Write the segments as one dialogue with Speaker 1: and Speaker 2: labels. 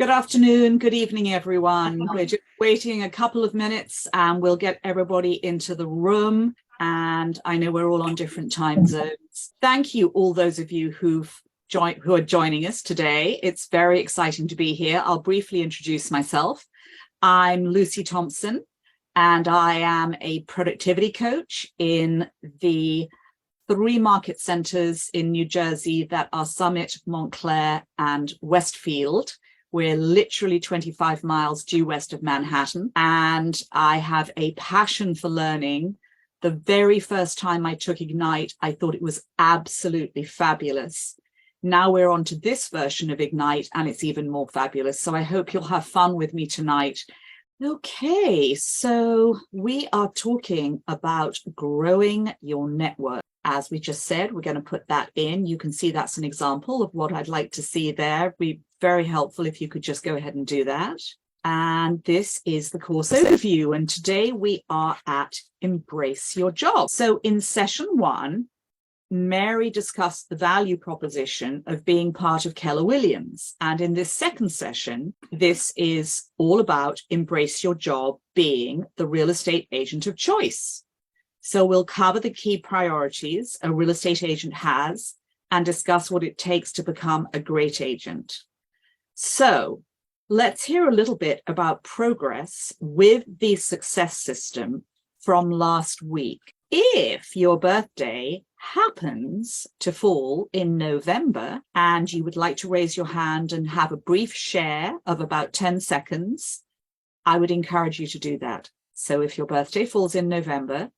Speaker 1: Good afternoon, good evening, everyone. We're just waiting a couple of minutes and we'll get everybody into the room. And I know we're all on different time zones. Thank you, all those of you who are joining us today. It's very exciting to be here. I'll briefly introduce myself. I'm Lucy Thompson, and I am a productivity coach in the 3 market centers in New Jersey that are Summit, Montclair, and Westfield. We're literally 25 miles due west of Manhattan, and I have a passion for learning. The very first time I took Ignite, I thought it was absolutely fabulous. Now we're on to this version of Ignite, and it's even more fabulous. So I hope you'll have fun with me tonight. Okay, so we are talking about growing your network. As we just said, we're going to put that in. You can see that's an example of what I'd like to see there. It'd be very helpful if you could just go ahead and do that. And this is the course overview. And today we are at Embrace Your Job. So in session 1, Mary discussed the value proposition of being part of Keller Williams. And in this second session, this is all about Embrace Your Job being the real estate agent of choice. So we'll cover the key priorities a real estate agent has and discuss what it takes to become a great agent. So let's hear a little bit about progress with the success system from last week. If your birthday happens to fall in November and you would like to raise your hand and have a brief share of about 10 seconds, I would encourage you to do that. So if your birthday falls in November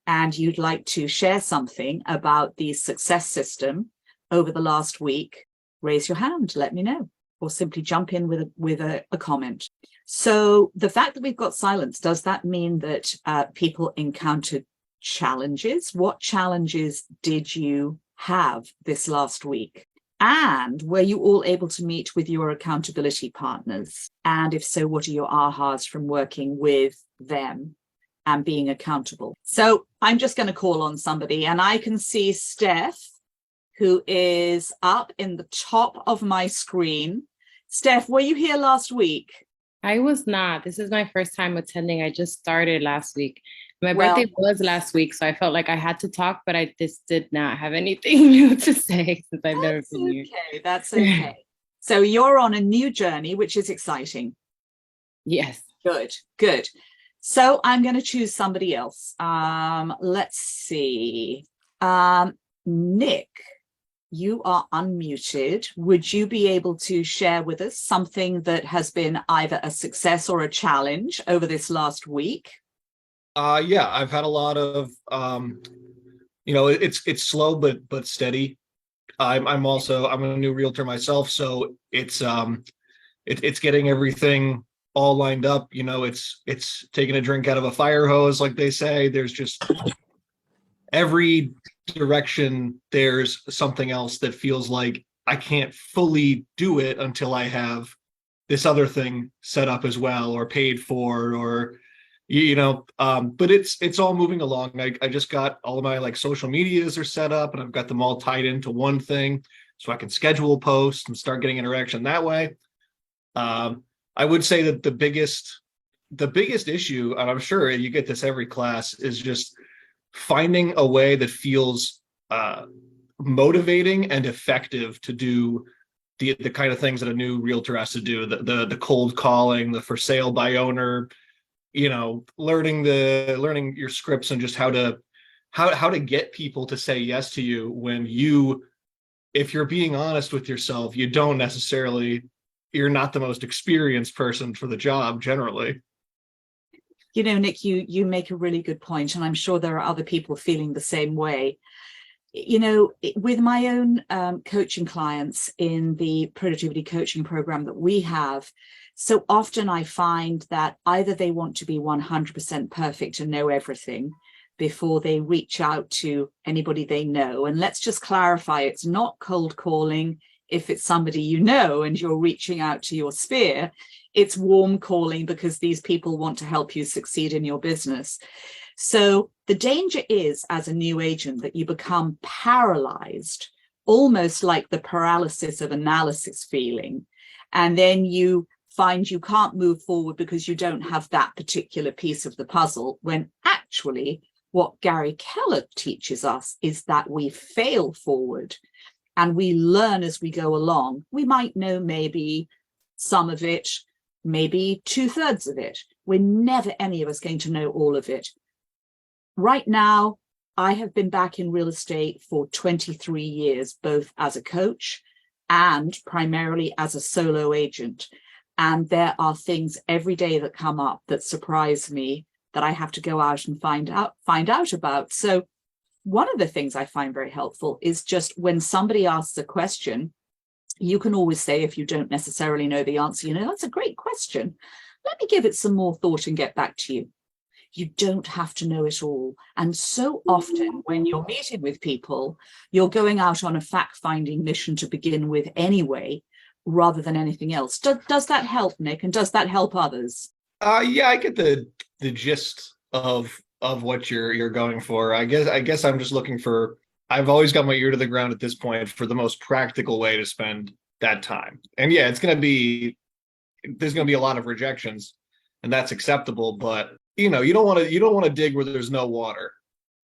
Speaker 1: and you'd like to share something about the success system over the last week, raise your hand, let me know, or simply jump in with a comment. So the fact that we've got silence, does that mean that people encountered challenges? What challenges did you have this last week? And were you all able to meet with your accountability partners? And if so, what are your ahas from working with them and being accountable? So I'm just going to call on somebody, and I can see Steph, who is up in the top of my screen. Steph, were you here last week?
Speaker 2: I was not. This is my first time attending. I just started last week. My birthday was last week, so I felt like I had to talk, but I just did not have anything new to say since I've never been here.
Speaker 1: That's okay. So you're on a new journey, which is exciting.
Speaker 2: Yes.
Speaker 1: Good. So I'm going to choose somebody else. Let's see. Nick, you are unmuted. Would you be able to share with us something that has been either a success or a challenge over this last week?
Speaker 3: Yeah, I've had a lot of, it's slow but steady. I'm a new realtor myself, so it's getting everything all lined up. It's taking a drink out of a fire hose, like they say. There's just every direction there's something else that feels like I can't fully do it until I have this other thing set up as well, or paid for, or but it's all moving along. I just got all of my social medias are set up, and I've got them all tied into one thing, so I can schedule posts and start getting interaction that way. I would say that the biggest issue, and I'm sure you get this every class, is just finding a way that feels motivating and effective to do the kind of things that a new realtor has to do, the cold calling, the for sale by owner, learning your scripts and just how to get people to say yes to you when if you're being honest with yourself, you're not the most experienced person for the job generally.
Speaker 1: Nick, you make a really good point, and I'm sure there are other people feeling the same way. With my own coaching clients in the productivity coaching program that we have, so often I find that either they want to be 100% perfect and know everything before they reach out to anybody they know. And let's just clarify, it's not cold calling if it's somebody you know and you're reaching out to your sphere. It's warm calling because these people want to help you succeed in your business. So the danger is, as a new agent, that you become paralyzed, almost like the paralysis of analysis feeling. And then you find you can't move forward because you don't have that particular piece of the puzzle, when actually what Gary Keller teaches us is that we fail forward and we learn as we go along. We might know maybe some of it, maybe 2/3 of it. We're never, any of us, going to know all of it. Right now, I have been back in real estate for 23 years, both as a coach and primarily as a solo agent. And there are things every day that come up that surprise me that I have to go out and find out about. So one of the things I find very helpful is just when somebody asks a question, you can always say, if you don't necessarily know the answer, you know, that's a great question. Let me give it some more thought and get back to you. You don't have to know it all. And so often when you're meeting with people, you're going out on a fact-finding mission to begin with anyway, rather than anything else. Does that help, Nick? And does that help others?
Speaker 3: Yeah, I get the gist of what you're going for. I guess I'm just looking for, I've always got my ear to the ground at this point for the most practical way to spend that time. And yeah, there's going to be a lot of rejections, and that's acceptable, but you know, you don't want to dig where there's no water.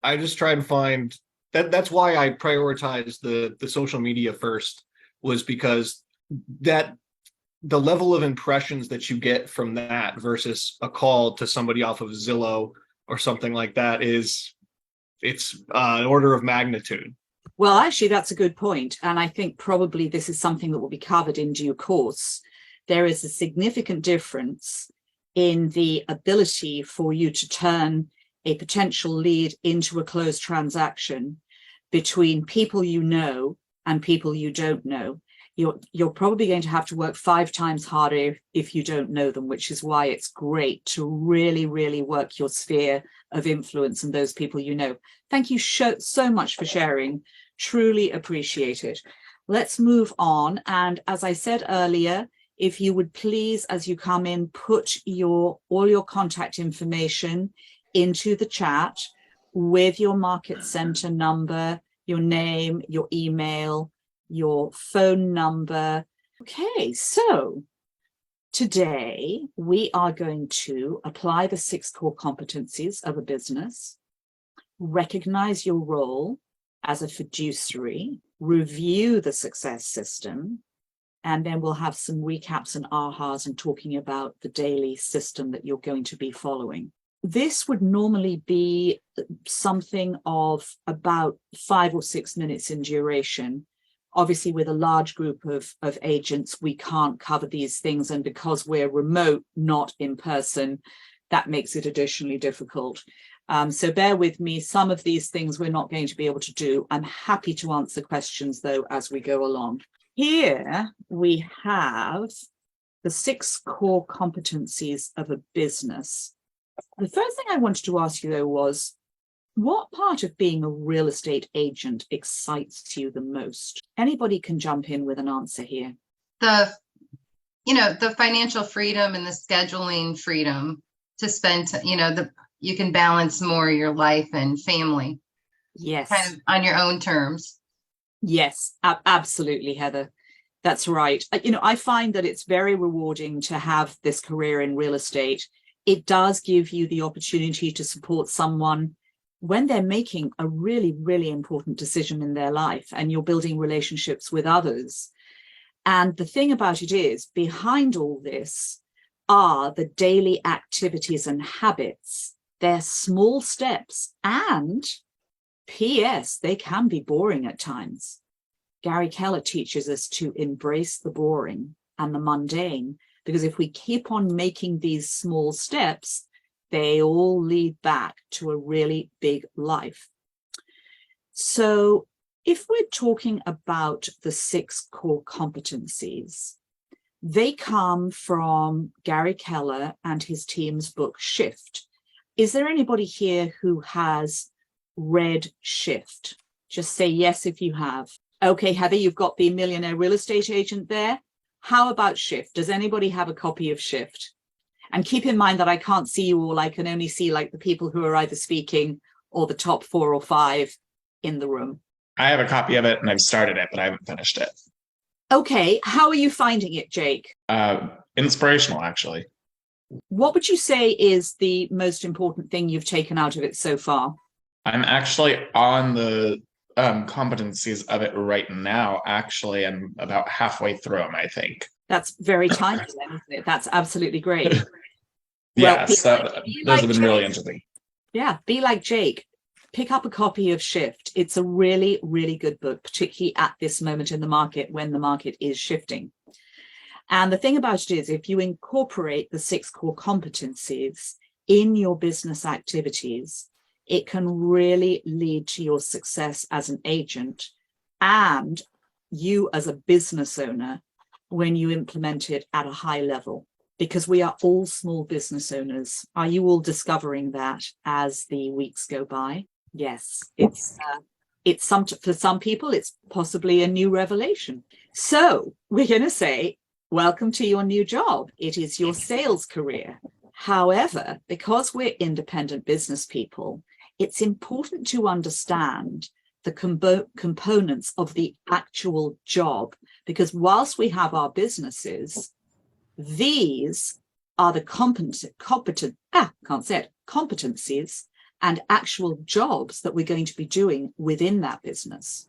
Speaker 3: I just try and find that's why I prioritize the social media first, was because that the level of impressions that you get from that versus a call to somebody off of Zillow or something like that it's an order of magnitude.
Speaker 1: Well, actually, that's a good point. And I think probably this is something that will be covered in due course. There is a significant difference in the ability for you to turn a potential lead into a closed transaction between people you know and people you don't know. You're probably going to have to work 5 times harder if you don't know them, which is why it's great to really, really work your sphere of influence and those people you know. Thank you so much for sharing. Truly appreciate it. Let's move on. And as I said earlier, if you would please, as you come in, put all your contact information into the chat with your market center number, your name, your email, your phone number. Okay, so today we are going to apply the 6 core competencies of a business, recognize your role as a fiduciary, review the success system, and then we'll have some recaps and ahas and talking about the daily system that you're going to be following. This would normally be something of about 5 or 6 minutes in duration. Obviously, with a large group of agents, we can't cover these things. And because we're remote, not in person, that makes it additionally difficult. So bear with me. Some of these things we're not going to be able to do. I'm happy to answer questions, though, as we go along. Here we have the 6 core competencies of a business. The first thing I wanted to ask you, though, was what part of being a real estate agent excites you the most? Anybody can jump in with an answer here.
Speaker 4: The financial freedom and the scheduling freedom to spend, you can balance more your life and family.
Speaker 1: Yes.
Speaker 4: Kind of on your own terms.
Speaker 1: Yes, absolutely, Heather. That's right. I find that it's very rewarding to have this career in real estate. It does give you the opportunity to support someone when they're making a really, really important decision in their life, and you're building relationships with others. And the thing about it is, behind all this are the daily activities and habits. They're small steps, and P.S., they can be boring at times. Gary Keller teaches us to embrace the boring and the mundane, because if we keep on making these small steps, they all lead back to a really big life. So if we're talking about the 6 core competencies, they come from Gary Keller and his team's book, Shift. Is there anybody here who has read Shift? Just say yes if you have. Okay, Heather, you've got the Millionaire Real Estate Agent there. How about Shift? Does anybody have a copy of Shift? And keep in mind that I can't see you all. I can only see like the people who are either speaking or the top 4 or 5 in the room.
Speaker 5: I have a copy of it and I've started it, but I haven't finished it.
Speaker 1: Okay. How are you finding it, Jake?
Speaker 5: inspirational, actually.
Speaker 1: What would you say is the most important thing you've taken out of it so far?
Speaker 5: I'm actually on the competencies of it right now, actually. I'm about halfway through them, I think.
Speaker 1: That's very timely, then, isn't it? That's absolutely great.
Speaker 5: Yeah,
Speaker 1: be
Speaker 5: so
Speaker 1: be
Speaker 5: those
Speaker 1: like
Speaker 5: have been really
Speaker 1: Jake.
Speaker 5: interesting.
Speaker 1: Yeah, be like Jake. Pick up a copy of Shift. It's a really, really good book, particularly at this moment in the market when the market is shifting. And the thing about it is, if you incorporate the 6 core competencies in your business activities, it can really lead to your success as an agent and you as a business owner when you implement it at a high level, because we are all small business owners. Are you all discovering that as the weeks go by? Yes, it's for some people, it's possibly a new revelation. So we're going to say, welcome to your new job. It is your sales career. However, because we're independent business people, it's important to understand the components of the actual job, because whilst we have our businesses, these are the competencies and actual jobs that we're going to be doing within that business.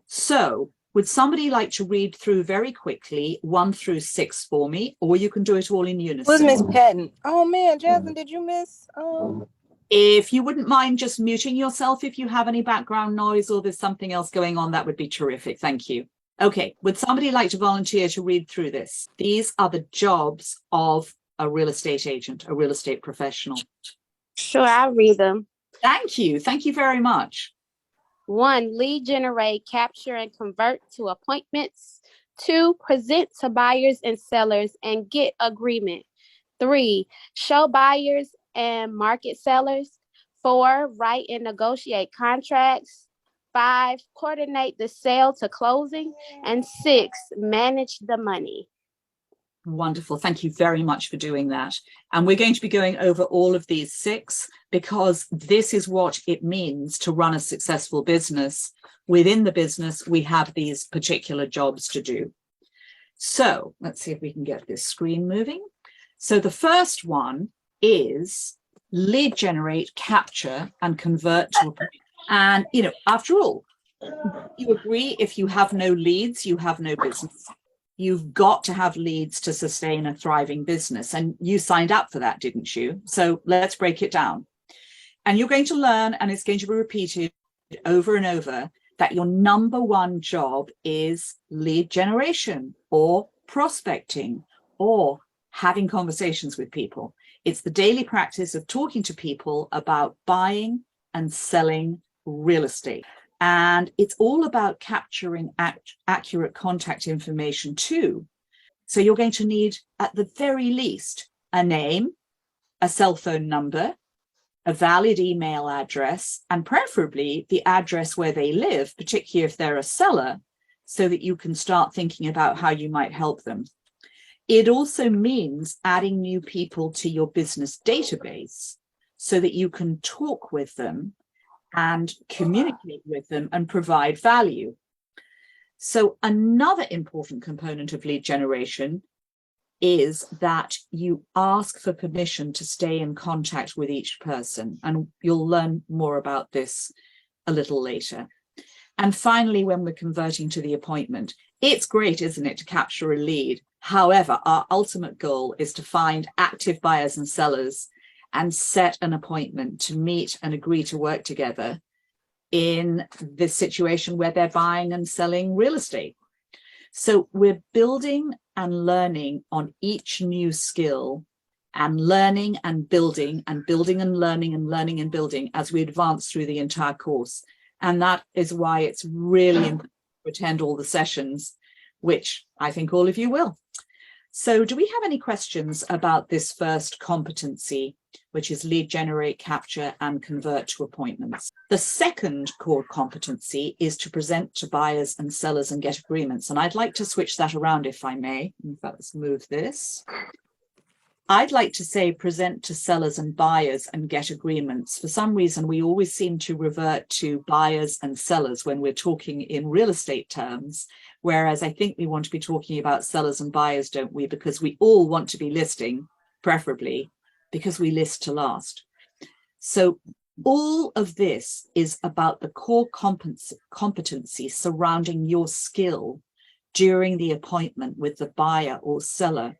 Speaker 1: So would somebody like to read through very quickly 1 through 6 for me, or you can do it all in unison?
Speaker 6: Who's Miss Patton? Oh man, Jasmine, did you miss?
Speaker 1: If you wouldn't mind just muting yourself if you have any background noise or there's something else going on, that would be terrific. Thank you. Okay, would somebody like to volunteer to read through this? These are the jobs of a real estate agent, a real estate professional.
Speaker 7: Sure, I'll read them.
Speaker 1: Thank you. Thank you very much.
Speaker 7: 1, lead generate, capture, and convert to appointments. 2, present to buyers and sellers and get agreement. 3, show buyers and market sellers. 4, write and negotiate contracts. 5, coordinate the sale to closing. And 6, manage the money.
Speaker 1: Wonderful. Thank you very much for doing that. And we're going to be going over all of these 6 because this is what it means to run a successful business. Within the business, we have these particular jobs to do. So let's see if we can get this screen moving. So the first one is lead generate, capture, and convert to a point. And, you know, after all, you agree, if you have no leads, you have no business. You've got to have leads to sustain a thriving business. And you signed up for that, didn't you? So let's break it down. And you're going to learn, and it's going to be repeated over and over, that your number 1 job is lead generation or prospecting or having conversations with people. It's the daily practice of talking to people about buying and selling real estate. And it's all about capturing accurate contact information too. So you're going to need, at the very least, a name, a cell phone number, a valid email address, and preferably the address where they live, particularly if they're a seller, so that you can start thinking about how you might help them. It also means adding new people to your business database so that you can talk with them and communicate with them and provide value. So another important component of lead generation is that you ask for permission to stay in contact with each person. And you'll learn more about this a little later. And finally, when we're converting to the appointment, it's great, isn't it, to capture a lead. However, our ultimate goal is to find active buyers and sellers and set an appointment to meet and agree to work together in this situation where they're buying and selling real estate. So we're building and learning on each new skill and learning and building and building and learning and learning and building as we advance through the entire course. And that is why it's really important to attend all the sessions, which I think all of you will. So do we have any questions about this first competency, which is lead generate, capture, and convert to appointments? The second core competency is to present to buyers and sellers and get agreements. And I'd like to switch that around, if I may. In fact, let's move this. I'd like to say present to sellers and buyers and get agreements. For some reason, we always seem to revert to buyers and sellers when we're talking in real estate terms, Whereas I think we want to be talking about sellers and buyers, don't we? Because we all want to be listing, preferably, because we list to last. So all of this is about the core competency surrounding your skill during the appointment with the buyer or seller.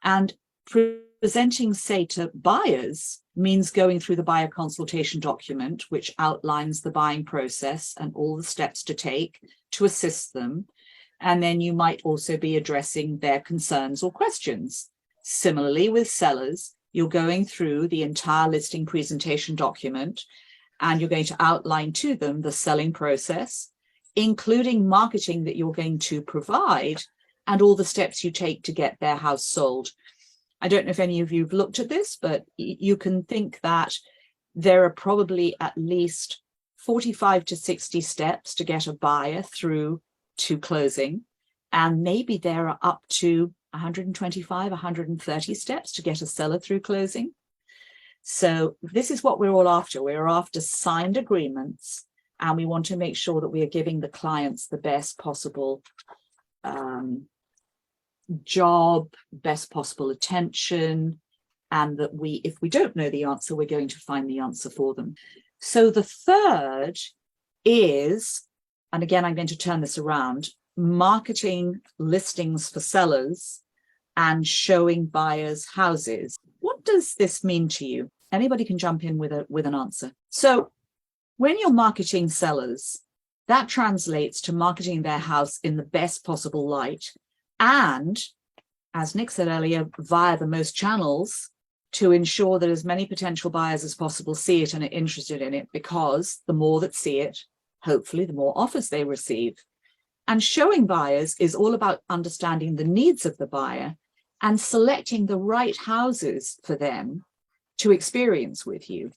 Speaker 1: And presenting, say, to buyers means going through the buyer consultation document, which outlines the buying process and all the steps to take to assist them. And then you might also be addressing their concerns or questions. Similarly, with sellers, you're going through the entire listing presentation document, and you're going to outline to them the selling process, including marketing that you're going to provide and all the steps you take to get their house sold. I don't know if any of you have looked at this, but you can think that there are probably at least 45 to 60 steps to get a buyer through to closing. And maybe there are up to 125, 130 steps to get a seller through closing. So this is what we're all after. We're after signed agreements, and we want to make sure that we are giving the clients the best possible job, best possible attention, and that if we don't know the answer, we're going to find the answer for them. So the third is, and again, I'm going to turn this around, marketing listings for sellers and showing buyers houses. What does this mean to you? Anybody can jump in with an answer. So when you're marketing sellers, that translates to marketing their house in the best possible light. And as Nick said earlier, via the most channels to ensure that as many potential buyers as possible see it and are interested in it, because the more that see it, hopefully the more offers they receive. And showing buyers is all about understanding the needs of the buyer and selecting the right houses for them to experience with you.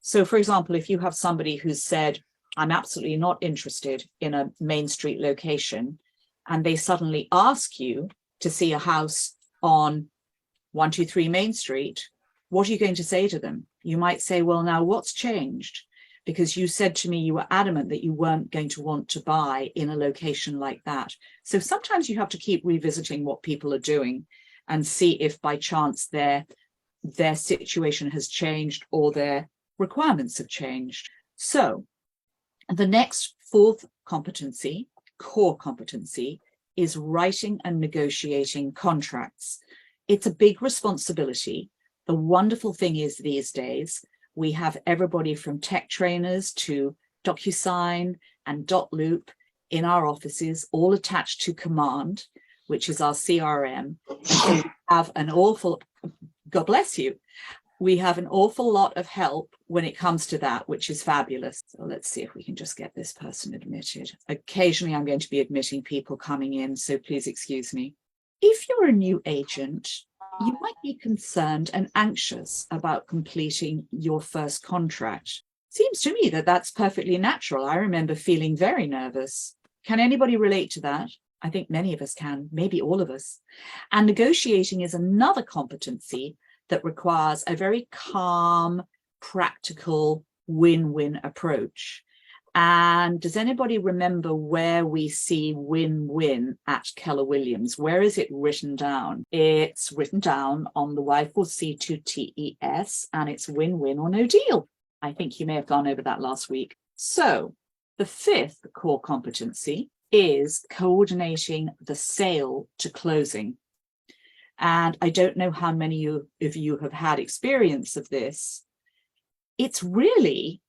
Speaker 1: So for example, if you have somebody who's said, I'm absolutely not interested in a main street location, and they suddenly ask you to see a house on 123 Main Street, what are you going to say to them? You might say, well, now what's changed? Because you said to me you were adamant that you weren't going to want to buy in a location like that. So sometimes you have to keep revisiting what people are doing and see if by chance their situation has changed or their requirements have changed. So the next fourth competency, core competency, is writing and negotiating contracts. It's a big responsibility. The wonderful thing is these days, we have everybody from tech trainers to DocuSign and Dotloop in our offices, all attached to Command, which is our CRM. And so we have an awful, God bless you, we have an awful lot of help when it comes to that, which is fabulous. So let's see if we can just get this person admitted. Occasionally, I'm going to be admitting people coming in, so please excuse me. If you're a new agent, you might be concerned and anxious about completing your first contract. Seems to me that that's perfectly natural. I remember feeling very nervous. Can anybody relate to that? I think many of us can, maybe all of us. And negotiating is another competency that requires a very calm, practical, win-win approach. And does anybody remember where we see win-win at Keller Williams? Where is it written down? It's written down on the Y4C2TES, and it's win-win or no deal. I think you may have gone over that last week. So the fifth core competency is coordinating the sale to closing. And I don't know how many of you have had experience of this. It's really,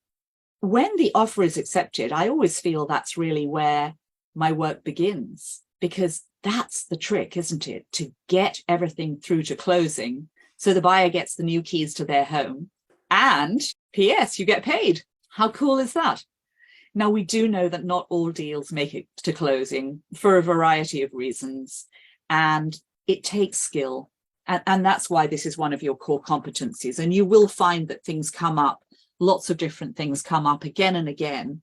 Speaker 1: when the offer is accepted, I always feel that's really where my work begins, because that's the trick, isn't it? To get everything through to closing so the buyer gets the new keys to their home and PS, you get paid. How cool is that? Now, we do know that not all deals make it to closing for a variety of reasons, and it takes skill. And that's why this is one of your core competencies. And you will find that things come up, lots of different things come up again and again.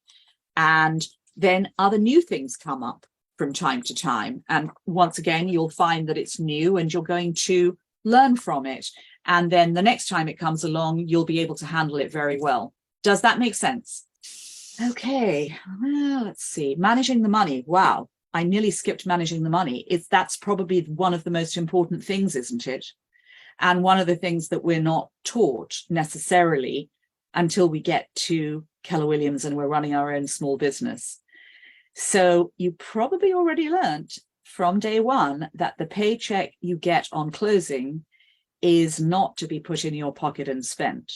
Speaker 1: And then other new things come up from time to time. And once again, you'll find that it's new and you're going to learn from it. And then the next time it comes along, you'll be able to handle it very well. Does that make sense? Okay, well, let's see. Managing the money. Wow. I nearly skipped managing the money. That's probably one of the most important things, isn't it? And one of the things that we're not taught necessarily until we get to Keller Williams and we're running our own small business. So you probably already learned from day one that the paycheck you get on closing is not to be put in your pocket and spent,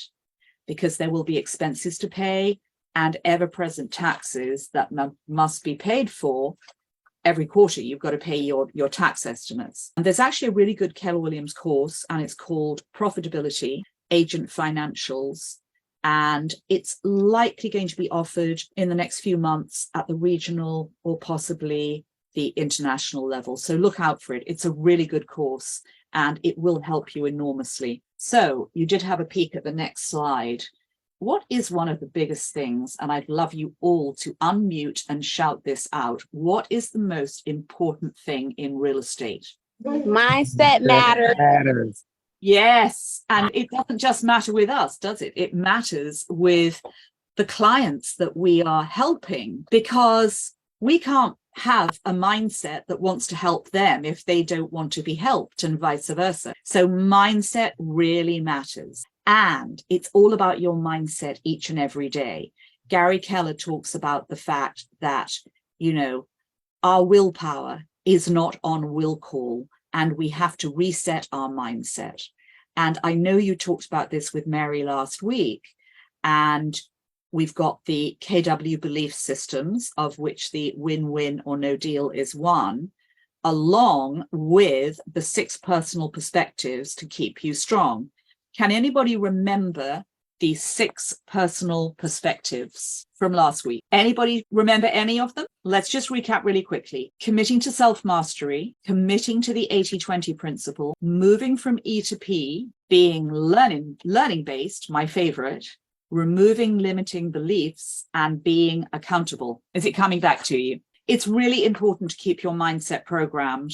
Speaker 1: because there will be expenses to pay and ever-present taxes that must be paid for. Every quarter, you've got to pay your tax estimates. And there's actually a really good Keller Williams course, and it's called Profitability, Agent Financials. And it's likely going to be offered in the next few months at the regional or possibly the international level. So look out for it. It's a really good course and it will help you enormously. So you did have a peek at the next slide. What is one of the biggest things, and I'd love you all to unmute and shout this out, what is the most important thing in real estate?
Speaker 7: Mindset matters.
Speaker 1: Yes, and it doesn't just matter with us, does it? It matters with the clients that we are helping, because we can't have a mindset that wants to help them if they don't want to be helped, and vice versa. So mindset really matters. And it's all about your mindset each and every day. Gary Keller talks about the fact that, you know, our willpower is not on will call, and we have to reset our mindset. And I know you talked about this with Mary last week, and we've got the KW belief systems, of which the win-win or no deal is one, along with the 6 personal perspectives to keep you strong. Can anybody remember the 6 personal perspectives from last week? Anybody remember any of them? Let's just recap really quickly. Committing to self-mastery, committing to the 80-20 principle, moving from E to P, being learning-based, my favorite, removing limiting beliefs, and being accountable. Is it coming back to you? It's really important to keep your mindset programmed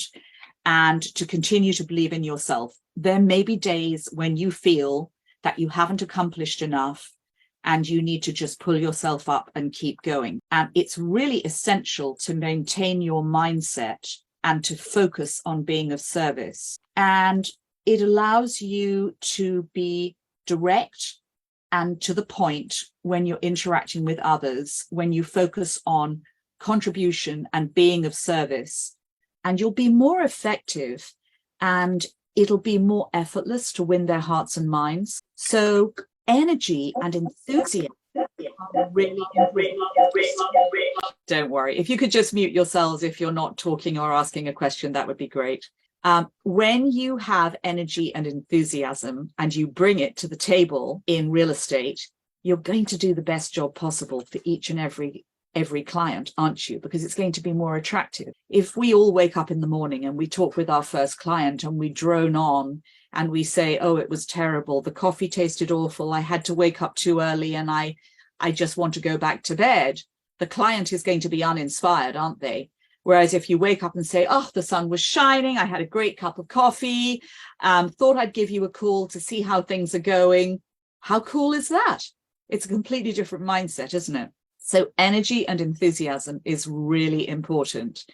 Speaker 1: and to continue to believe in yourself. There may be days when you feel that you haven't accomplished enough and you need to just pull yourself up and keep going. And it's really essential to maintain your mindset and to focus on being of service. And it allows you to be direct and to the point when you're interacting with others, when you focus on contribution and being of service, and you'll be more effective and it'll be more effortless to win their hearts and minds. So energy and enthusiasm are really important. Don't worry. If you could just mute yourselves if you're not talking or asking a question, that would be great. When you have energy and enthusiasm and you bring it to the table in real estate, you're going to do the best job possible for each and every client, aren't you? Because it's going to be more attractive. If we all wake up in the morning and we talk with our first client and we drone on and we say, oh, it was terrible, the coffee tasted awful, I had to wake up too early and I just want to go back to bed, the client is going to be uninspired, aren't they? Whereas if you wake up and say, oh, the sun was shining, I had a great cup of coffee, thought I'd give you a call to see how things are going. How cool is that? It's a completely different mindset, isn't it? So energy and enthusiasm is really important,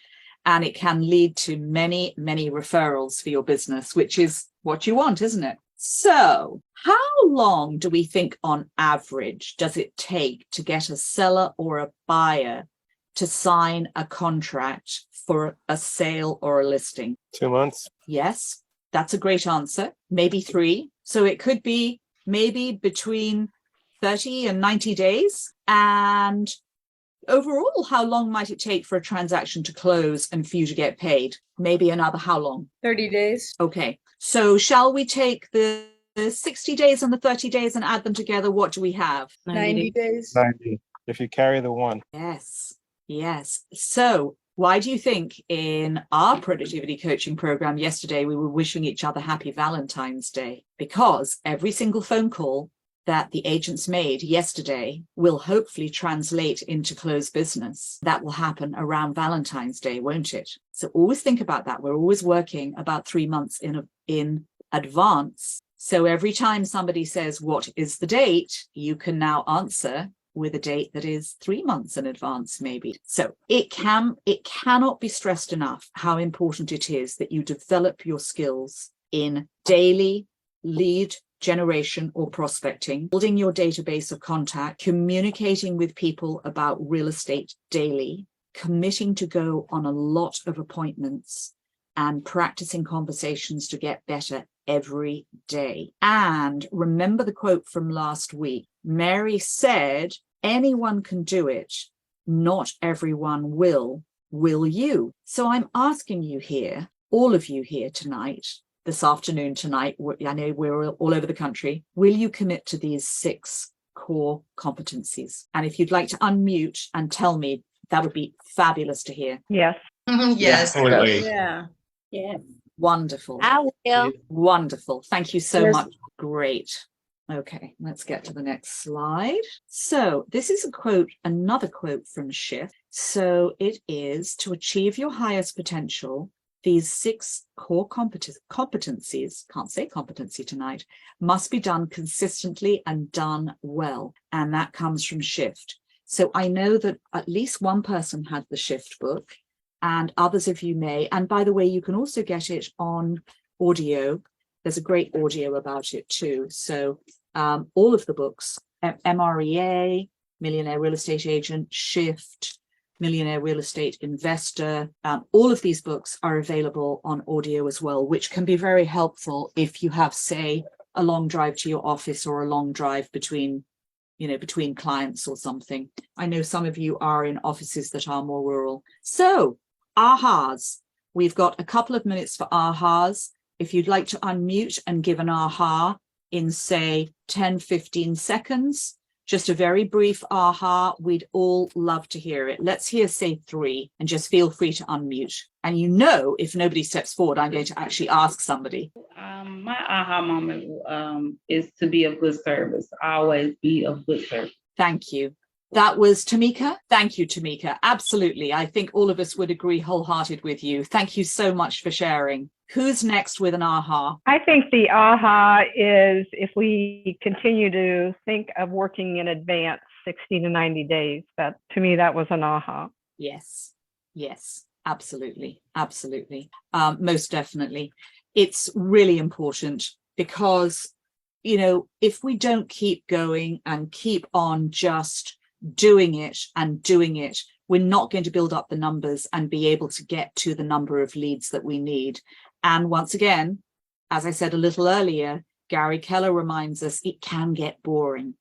Speaker 1: and it can lead to many, many referrals for your business, which is what you want, isn't it? So how long do we think on average does it take to get a seller or a buyer to sign a contract for a sale or a listing?
Speaker 8: 2 months.
Speaker 1: Yes, that's a great answer. Maybe 3. So it could be maybe between 30 and 90 days. And overall, how long might it take for a transaction to close and for you to get paid? Maybe another how long?
Speaker 6: 30 days.
Speaker 1: Okay. So shall we take the 60 days and the 30 days and add them together? What do we have?
Speaker 6: 90 days.
Speaker 8: 90. If you carry the 1.
Speaker 1: Yes. Yes. So why do you think in our productivity coaching program yesterday, we were wishing each other happy Valentine's Day? Because every single phone call that the agents made yesterday will hopefully translate into closed business. That will happen around Valentine's Day, won't it? So always think about that. We're always working about 3 months in advance. So every time somebody says, what is the date? You can now answer, with a date that is 3 months in advance, maybe. So it cannot be stressed enough how important it is that you develop your skills in daily lead generation or prospecting, building your database of contact, communicating with people about real estate daily, committing to go on a lot of appointments, and practicing conversations to get better every day. And remember the quote from last week. Mary said, anyone can do it. Not everyone will. Will you? So I'm asking you here, all of you here tonight, this afternoon, tonight, I know we're all over the country, will you commit to these 6 core competencies? And if you'd like to unmute and tell me, that would be fabulous to hear.
Speaker 6: Yes.
Speaker 4: Yes.
Speaker 5: Absolutely.
Speaker 6: Yeah. Yeah.
Speaker 1: Wonderful.
Speaker 7: I will.
Speaker 1: Wonderful. Thank you so
Speaker 2: Yes.
Speaker 1: much. Great. Okay, let's get to the next slide. So this is a quote, another quote from Shift. So it is, to achieve your highest potential, these 6 core competencies, can't say competency tonight, must be done consistently and done well. And that comes from Shift. So I know that at least one person had the Shift book, and others of you may. And by the way, you can also get it on audio. There's a great audio about it too. So all of the books, MREA, Millionaire Real Estate Agent, Shift, Millionaire Real Estate Investor, all of these books are available on audio as well, which can be very helpful if you have, say, a long drive to your office or a long drive between clients or something. I know some of you are in offices that are more rural. So ahas, we've got a couple of minutes for ahas. If you'd like to unmute and give an aha in, say, 10, 15 seconds, just a very brief aha, we'd all love to hear it. Let's hear, say, 3, and just feel free to unmute. And if nobody steps forward, I'm going to actually ask somebody.
Speaker 9: My aha moment is to be of good service. Always be of good service.
Speaker 1: Thank you. That was Tamika. Thank you, Tamika. Absolutely. I think all of us would agree wholehearted with you. Thank you so much for sharing. Who's next with an aha?
Speaker 6: I think the aha is if we continue to think of working in advance 60 to 90 days. That, to me, that was an aha.
Speaker 1: Yes. Yes, absolutely. Absolutely. Most definitely. It's really important because, if we don't keep going and keep on just doing it, we're not going to build up the numbers and be able to get to the number of leads that we need. And once again, as I said a little earlier, Gary Keller reminds us it can get boring.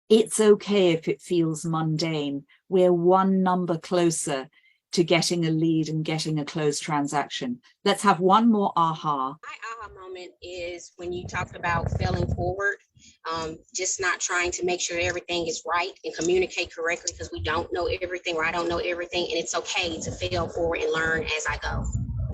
Speaker 1: It's okay if it feels mundane. We're one number closer to getting a lead and getting a closed transaction. Let's have one more aha.
Speaker 10: My aha moment is when you talked about failing forward, just not trying to make sure everything is right and communicate correctly, because we don't know everything, or I don't know everything, and it's okay to fail forward and learn as I go.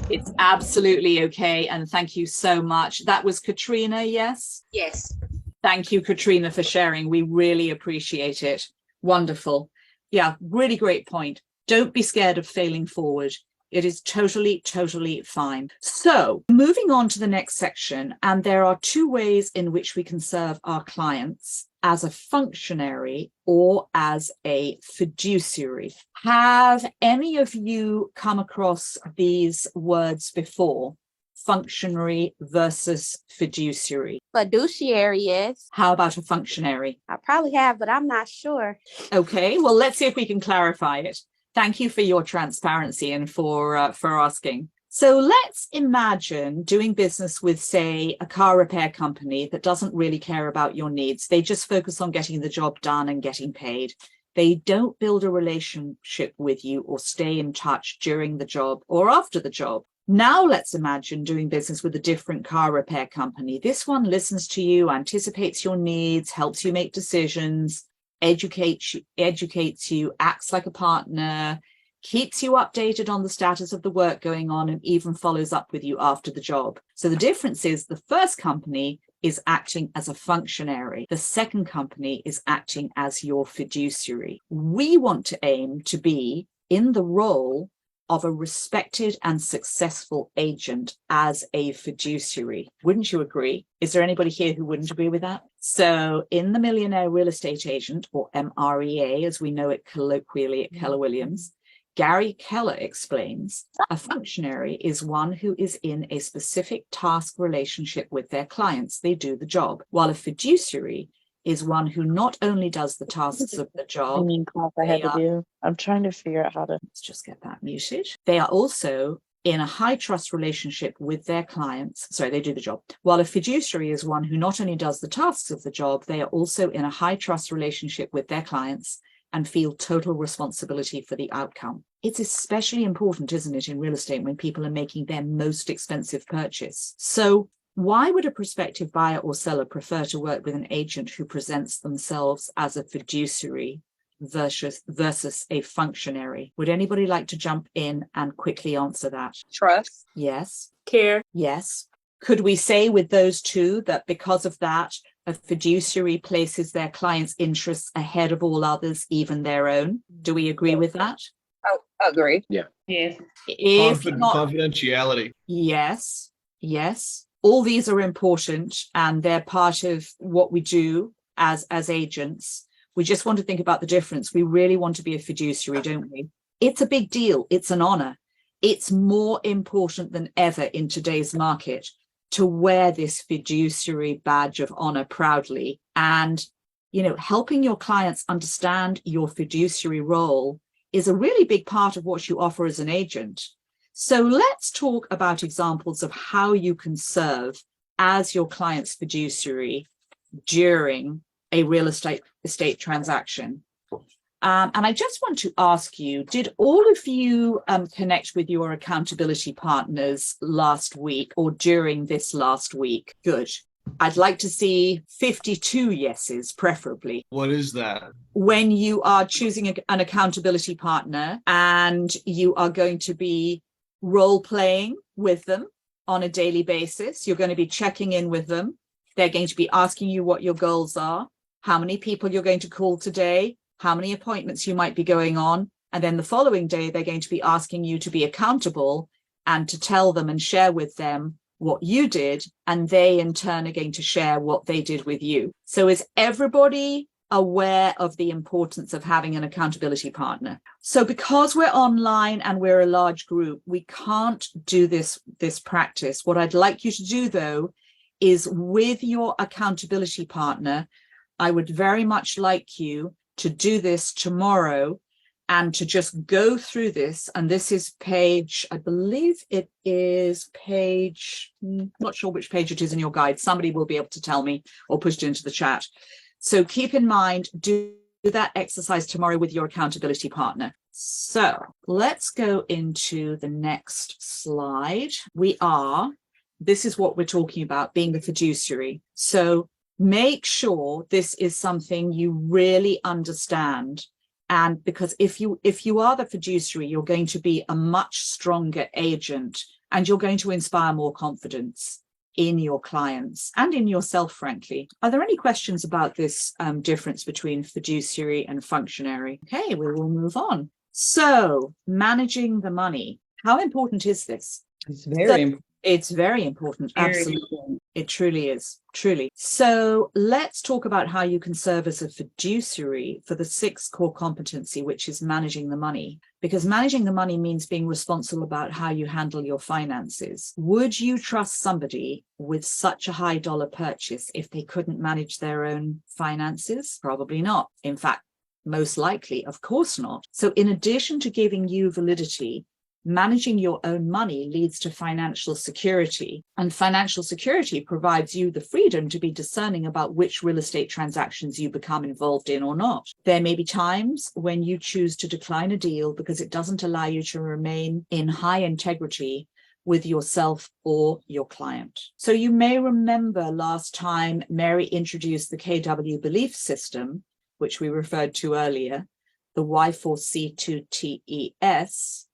Speaker 1: It's absolutely okay. And thank you so much. That was Katrina, yes?
Speaker 10: Yes.
Speaker 1: Thank you, Katrina, for sharing. We really appreciate it. Wonderful. Yeah, really great point. Don't be scared of failing forward. It is totally, totally fine. So moving on to the next section, and there are 2 ways in which we can serve our clients: as a functionary or as a fiduciary. Have any of you come across these words before? Functionary versus fiduciary.
Speaker 7: Fiduciary, yes.
Speaker 1: How about a functionary?
Speaker 7: I probably have, but I'm not sure.
Speaker 1: Okay, well, let's see if we can clarify it. Thank you for your transparency and for asking. So let's imagine doing business with, say, a car repair company that doesn't really care about your needs. They just focus on getting the job done and getting paid. They don't build a relationship with you or stay in touch during the job or after the job. Now let's imagine doing business with a different car repair company. This one listens to you, anticipates your needs, helps you make decisions, educates you, acts like a partner, keeps you updated on the status of the work going on, and even follows up with you after the job. So the difference is the first company is acting as a functionary. The second company is acting as your fiduciary. We want to aim to be in the role of a respected and successful agent as a fiduciary. Wouldn't you agree? Is there anybody here who wouldn't agree with that? So in The Millionaire Real Estate Agent, or MREA, as we know it colloquially at Keller Williams, Gary Keller explains a functionary is one who is in a specific task relationship with their clients. They do the job, while a fiduciary is one who not only does the tasks of the job.
Speaker 11: I'm trying to figure out how to.
Speaker 1: Let's just get that muted. They are also in a high trust relationship with their clients. Sorry, they do the job. While a fiduciary is one who not only does the tasks of the job, they are also in a high trust relationship with their clients and feel total responsibility for the outcome. It's especially important, isn't it, in real estate when people are making their most expensive purchase. So why would a prospective buyer or seller prefer to work with an agent who presents themselves as a fiduciary versus a functionary? Would anybody like to jump in and quickly answer that?
Speaker 11: Trust.
Speaker 1: Yes.
Speaker 11: Care.
Speaker 1: Yes. Could we say with those two that because of that, a fiduciary places their clients' interests ahead of all others, even their own? Do we agree with that?
Speaker 11: Agree.
Speaker 9: Yes.
Speaker 1: If not,
Speaker 3: Confidentiality.
Speaker 1: yes, yes. All these are important and they're part of what we do as agents. We just want to think about the difference. We really want to be a fiduciary, don't we? It's a big deal. It's an honor. It's more important than ever in today's market to wear this fiduciary badge of honor proudly. And, you know, helping your clients understand your fiduciary role is a really big part of what you offer as an agent. So let's talk about examples of how you can serve as your client's fiduciary during a real estate transaction. And I just want to ask you, did all of you connect with your accountability partners last week or during this last week? Good. I'd like to see 52 yeses, preferably.
Speaker 3: What is that?
Speaker 1: When you are choosing an accountability partner and you are going to be role playing with them on a daily basis, you're going to be checking in with them. They're going to be asking you what your goals are, how many people you're going to call today, how many appointments you might be going on. And then the following day, they're going to be asking you to be accountable and to tell them and share with them what you did. And they in turn are going to share what they did with you. So is everybody aware of the importance of having an accountability partner? So because we're online and we're a large group, we can't do this practice. What I'd like you to do, though, is with your accountability partner, I would very much like you to do this tomorrow and to just go through this. And this is page, I believe it is page, not sure which page it is in your guide. Somebody will be able to tell me or push it into the chat. So keep in mind, do that exercise tomorrow with your accountability partner. So let's go into the next slide. This is what we're talking about, being the fiduciary. So make sure this is something you really understand. And because if you are the fiduciary, you're going to be a much stronger agent and you're going to inspire more confidence in your clients and in yourself, frankly. Are there any questions about this difference between fiduciary and functionary? Okay, we will move on. So managing the money. How important is this?
Speaker 9: It's very important.
Speaker 1: It's very important. Absolutely. It truly is. Truly. So let's talk about how you can serve as a fiduciary for the sixth core competency, which is managing the money. Because managing the money means being responsible about how you handle your finances. Would you trust somebody with such a high dollar purchase if they couldn't manage their own finances? Probably not. In fact, most likely, of course not. So in addition to giving you validity, managing your own money leads to financial security, and financial security provides you the freedom to be discerning about which real estate transactions you become involved in or not. There may be times when you choose to decline a deal because it doesn't allow you to remain in high integrity with yourself or your client. So you may remember last time Mary introduced the KW belief system, which we referred to earlier, the Y4C2TES,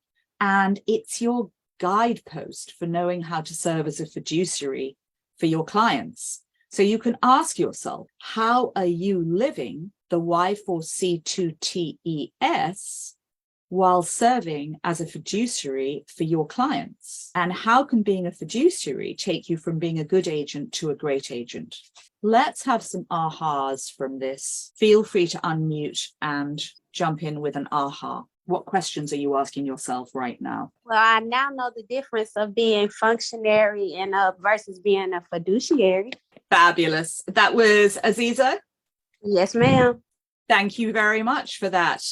Speaker 1: and it's your guidepost for knowing how to serve as a fiduciary for your clients. So you can ask yourself, how are you living the Y4C2TES while serving as a fiduciary for your clients? And how can being a fiduciary take you from being a good agent to a great agent? Let's have some ahas from this. Feel free to unmute and jump in with an aha. What questions are you asking yourself right now?
Speaker 7: Well, I now know the difference of being functionary and versus being a fiduciary.
Speaker 1: Fabulous. That was Aziza.
Speaker 7: Yes, ma'am.
Speaker 1: Thank you very much for that.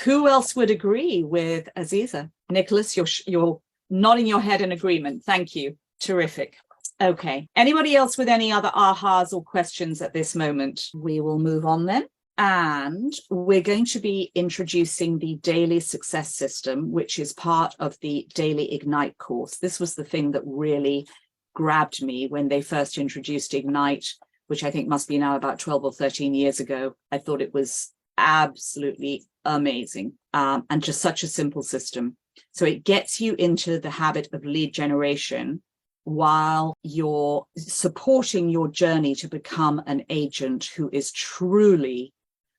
Speaker 1: Who else would agree with Aziza? Nicholas, you're nodding your head in agreement. Thank you. Terrific. Okay. Anybody else with any other ahas or questions at this moment? We will move on then. And we're going to be introducing the Daily Success System, which is part of the Daily Ignite course. This was the thing that really grabbed me when they first introduced Ignite, which I think must be now about 12 or 13 years ago. I thought it was absolutely amazing, and just such a simple system. So it gets you into the habit of lead generation while you're supporting your journey to become an agent who is truly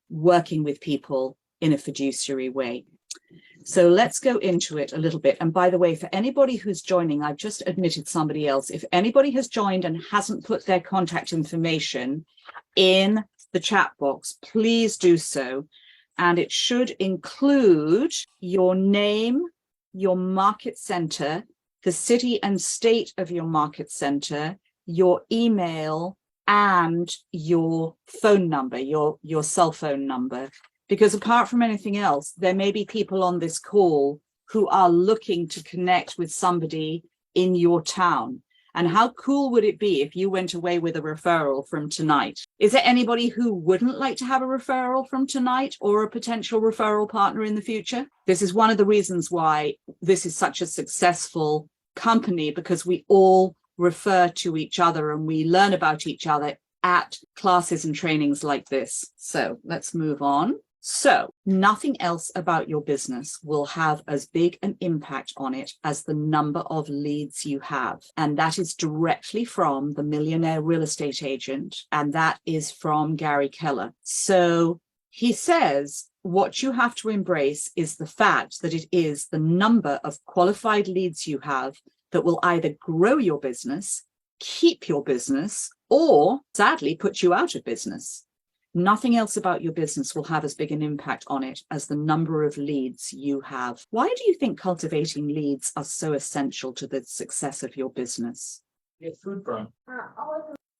Speaker 1: working with people in a fiduciary way. So let's go into it a little bit. And by the way, for anybody who's joining, I've just admitted somebody else. If anybody has joined and hasn't put their contact information in the chat box, please do so. And it should include your name, your market center, the city and state of your market center, your email, and your phone number, your cell phone number. Because apart from anything else, there may be people on this call who are looking to connect with somebody in your town. And how cool would it be if you went away with a referral from tonight? Is there anybody who wouldn't like to have a referral from tonight or a potential referral partner in the future? This is one of the reasons why this is such a successful company, because we all refer to each other and we learn about each other at classes and trainings like this. So let's move on. So nothing else about your business will have as big an impact on it as the number of leads you have. And that is directly from the Millionaire Real Estate Agent. And that is from Gary Keller. So he says, what you have to embrace is the fact that it is the number of qualified leads you have that will either grow your business, keep your business, or sadly put you out of business. Nothing else about your business will have as big an impact on it as the number of leads you have. Why do you think cultivating leads are so essential to the success of your business?
Speaker 5: Get food from.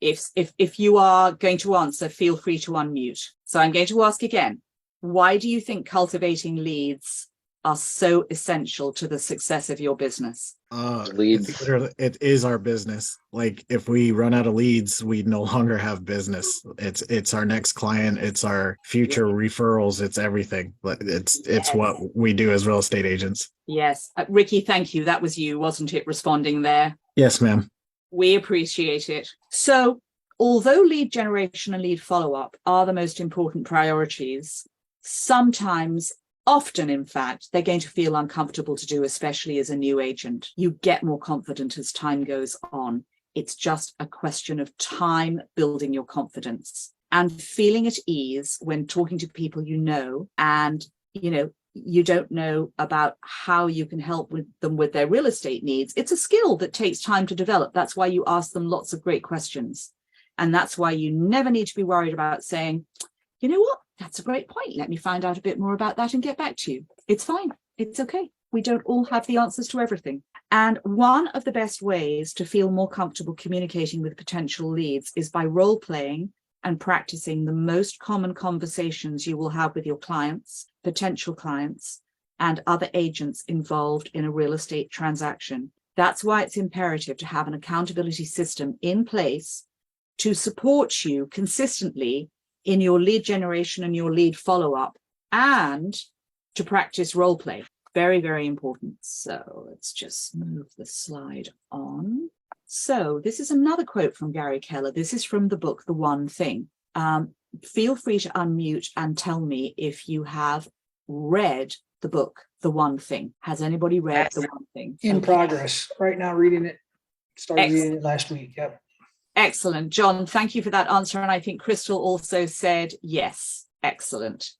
Speaker 1: If you are going to answer, feel free to unmute. So I'm going to ask again, why do you think cultivating leads are so essential to the success of your business?
Speaker 12: Leads. It is our business. Like if we run out of leads, we no longer have business. It's our next client. It's our future referrals. It's everything. It's what we do as real estate agents.
Speaker 1: Yes. Ricky, thank you. That was you, wasn't it, responding there?
Speaker 12: Yes, ma'am.
Speaker 1: We appreciate it. So although lead generation and lead follow-up are the most important priorities, sometimes, often, in fact, they're going to feel uncomfortable to do, especially as a new agent. You get more confident as time goes on. It's just a question of time building your confidence and feeling at ease when talking to people you know, and you don't know about how you can help them with their real estate needs. It's a skill that takes time to develop. That's why you ask them lots of great questions. And that's why you never need to be worried about saying, you know what? That's a great point. Let me find out a bit more about that and get back to you. It's fine. It's okay. We don't all have the answers to everything. And one of the best ways to feel more comfortable communicating with potential leads is by role playing and practicing the most common conversations you will have with your clients, potential clients, and other agents involved in a real estate transaction. That's why it's imperative to have an accountability system in place to support you consistently in your lead generation and your lead follow-up, and to practice role play. Very, very important. So let's just move the slide on. So this is another quote from Gary Keller. This is from the book, The One Thing. Feel free to unmute and tell me if you have read the book, The One Thing. Has anybody read The One Thing?
Speaker 13: In progress. Right now reading it. Started reading it last week. Yep.
Speaker 1: Excellent. John, thank you for that answer. And I think Crystal also said yes. Excellent.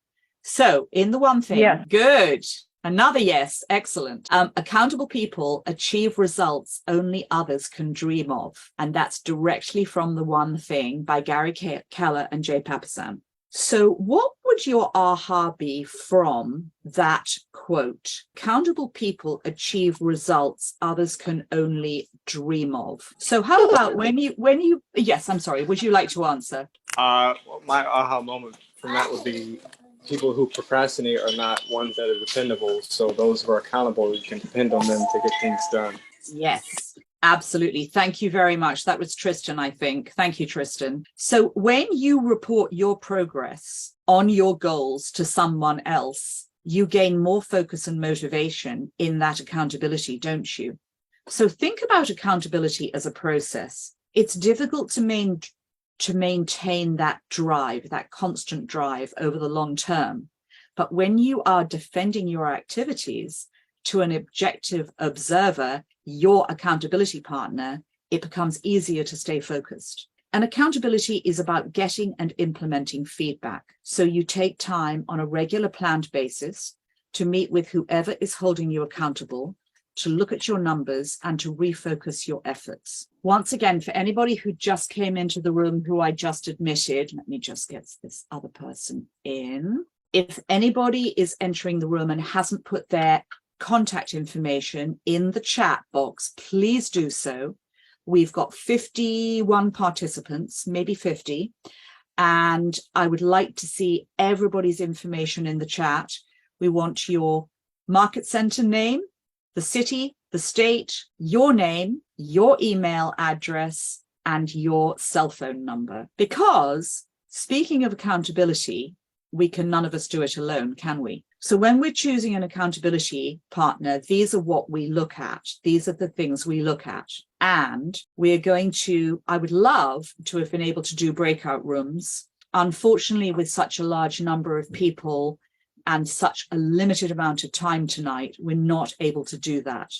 Speaker 1: So in the one thing,
Speaker 6: Yes.
Speaker 1: good. Another yes, excellent. Accountable people achieve results only others can dream of. And that's directly from The One Thing by Gary Keller and Jay Papasan. So what would your aha be from that quote? Accountable people achieve results others can only dream of. So how about when you, yes, I'm sorry, would you like to answer?
Speaker 8: My aha moment from that would be people who procrastinate are not ones that are dependable. So those who are accountable, you can depend on them to get things done.
Speaker 1: Yes, absolutely. Thank you very much. That was Tristan, I think. Thank you, Tristan. So when you report your progress on your goals to someone else, you gain more focus and motivation in that accountability, don't you? So think about accountability as a process. It's difficult to maintain that drive, that constant drive over the long term. But when you are defending your activities to an objective observer, your accountability partner, it becomes easier to stay focused. And accountability is about getting and implementing feedback. So you take time on a regular planned basis to meet with whoever is holding you accountable, to look at your numbers and to refocus your efforts. Once again, for anybody who just came into the room, who I just admitted, let me just get this other person in. If anybody is entering the room and hasn't put their contact information in the chat box, please do so. We've got 51 participants, maybe 50, and I would like to see everybody's information in the chat. We want your market center name, the city, the state, your name, your email address, and your cell phone number. Because speaking of accountability, none of us do it alone, can we? So when we're choosing an accountability partner, these are what we look at. These are the things we look at. And we're going to, I would love to have been able to do breakout rooms. Unfortunately, with such a large number of people and such a limited amount of time tonight, we're not able to do that.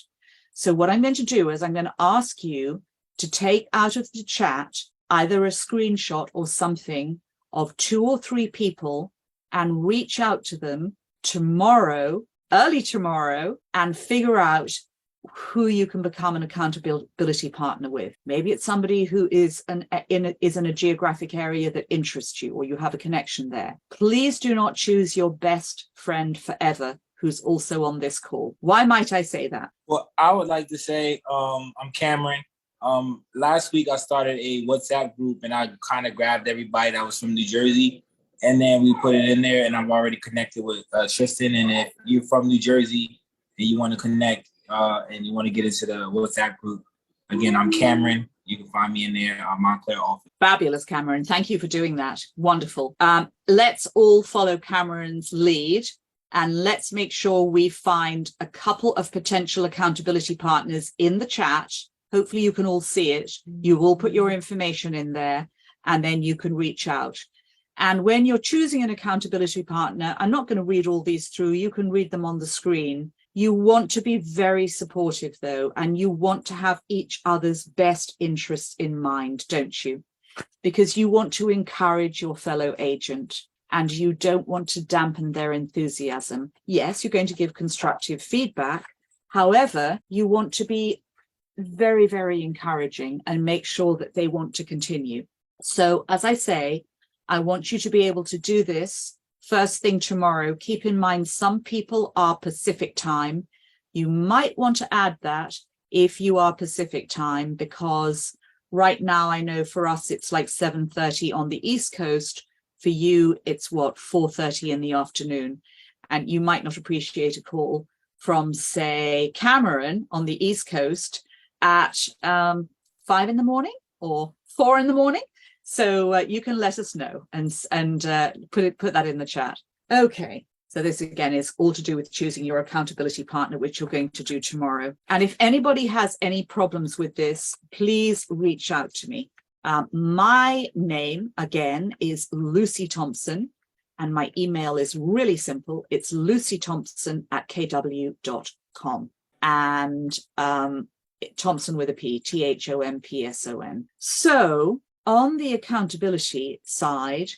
Speaker 1: So what I'm going to do is I'm going to ask you to take out of the chat either a screenshot or something of 2 or 3 people and reach out to them tomorrow, early tomorrow, and figure out who you can become an accountability partner with. Maybe it's somebody who is in a geographic area that interests you, or you have a connection there. Please do not choose your best friend forever who's also on this call. Why might I say that?
Speaker 14: Well, I would like to say I'm Cameron. Last week I started a WhatsApp group and I kind of grabbed everybody that was from New Jersey. And then we put it in there, and I'm already connected with Tristan. And if you're from New Jersey and you want to connect and you want to get into the WhatsApp group, again, I'm Cameron. You can find me in there. Montclair office.
Speaker 1: Fabulous, Cameron. Thank you for doing that. Wonderful. Let's all follow Cameron's lead, and let's make sure we find a couple of potential accountability partners in the chat. Hopefully you can all see it. You will put your information in there, and then you can reach out. And when you're choosing an accountability partner, I'm not going to read all these through. You can read them on the screen. You want to be very supportive, though, and you want to have each other's best interests in mind, don't you? Because you want to encourage your fellow agent and you don't want to dampen their enthusiasm. Yes, you're going to give constructive feedback. However, you want to be very, very encouraging and make sure that they want to continue. So, as I say, I want you to be able to do this first thing tomorrow. Keep in mind, some people are Pacific time. You might want to add that if you are Pacific time, because right now I know for us, it's like 7:30 on the East Coast. For you, it's 4:30 in the afternoon. And you might not appreciate a call from, say, Cameron on the East Coast at 5 in the morning or 4 in the morning. So you can let us know and put that in the chat. Okay, so this again is all to do with choosing your accountability partner, which you're going to do tomorrow. And if anybody has any problems with this, please reach out to me. My name again is Lucy Thompson, and my email is really simple. It's lucythompson@kw.com, and Thompson with a P, Thompson. So on the accountability side,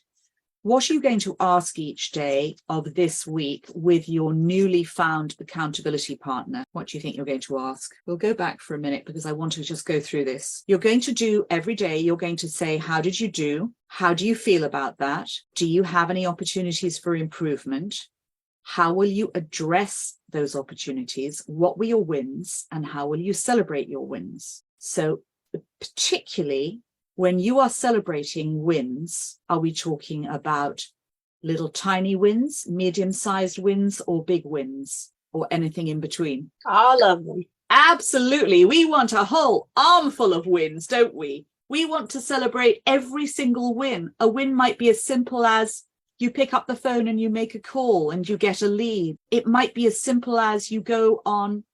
Speaker 1: What are you going to ask each day of this week with your newly found accountability partner? What do you think you're going to ask? We'll go back for a minute because I want to just go through this. You're going to do every day, you're going to say, how did you do? How do you feel about that? Do you have any opportunities for improvement? How will you address those opportunities? What were your wins? And how will you celebrate your wins? So particularly when you are celebrating wins, are we talking about little tiny wins, medium-sized wins, or big wins, or anything in between?
Speaker 11: All of them.
Speaker 1: Absolutely. We want a whole armful of wins, don't we? We want to celebrate every single win. A win might be as simple as you pick up the phone and you make a call and you get a lead. It might be as simple as you go on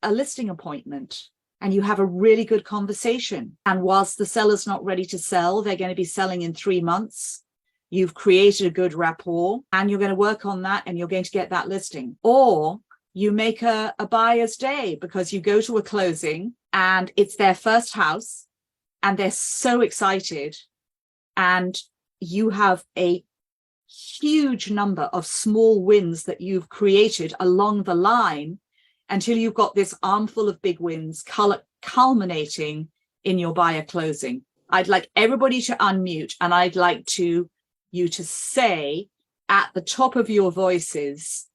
Speaker 1: a listing appointment and you have a really good conversation. And whilst the seller's not ready to sell, they're going to be selling in 3 months. You've created a good rapport and you're going to work on that and you're going to get that listing. Or you make a buyer's day because you go to a closing and it's their first house and they're so excited. And you have a huge number of small wins that you've created along the line until you've got this armful of big wins culminating in your buyer closing. I'd like everybody to unmute and I'd like you to say at the top of your voices,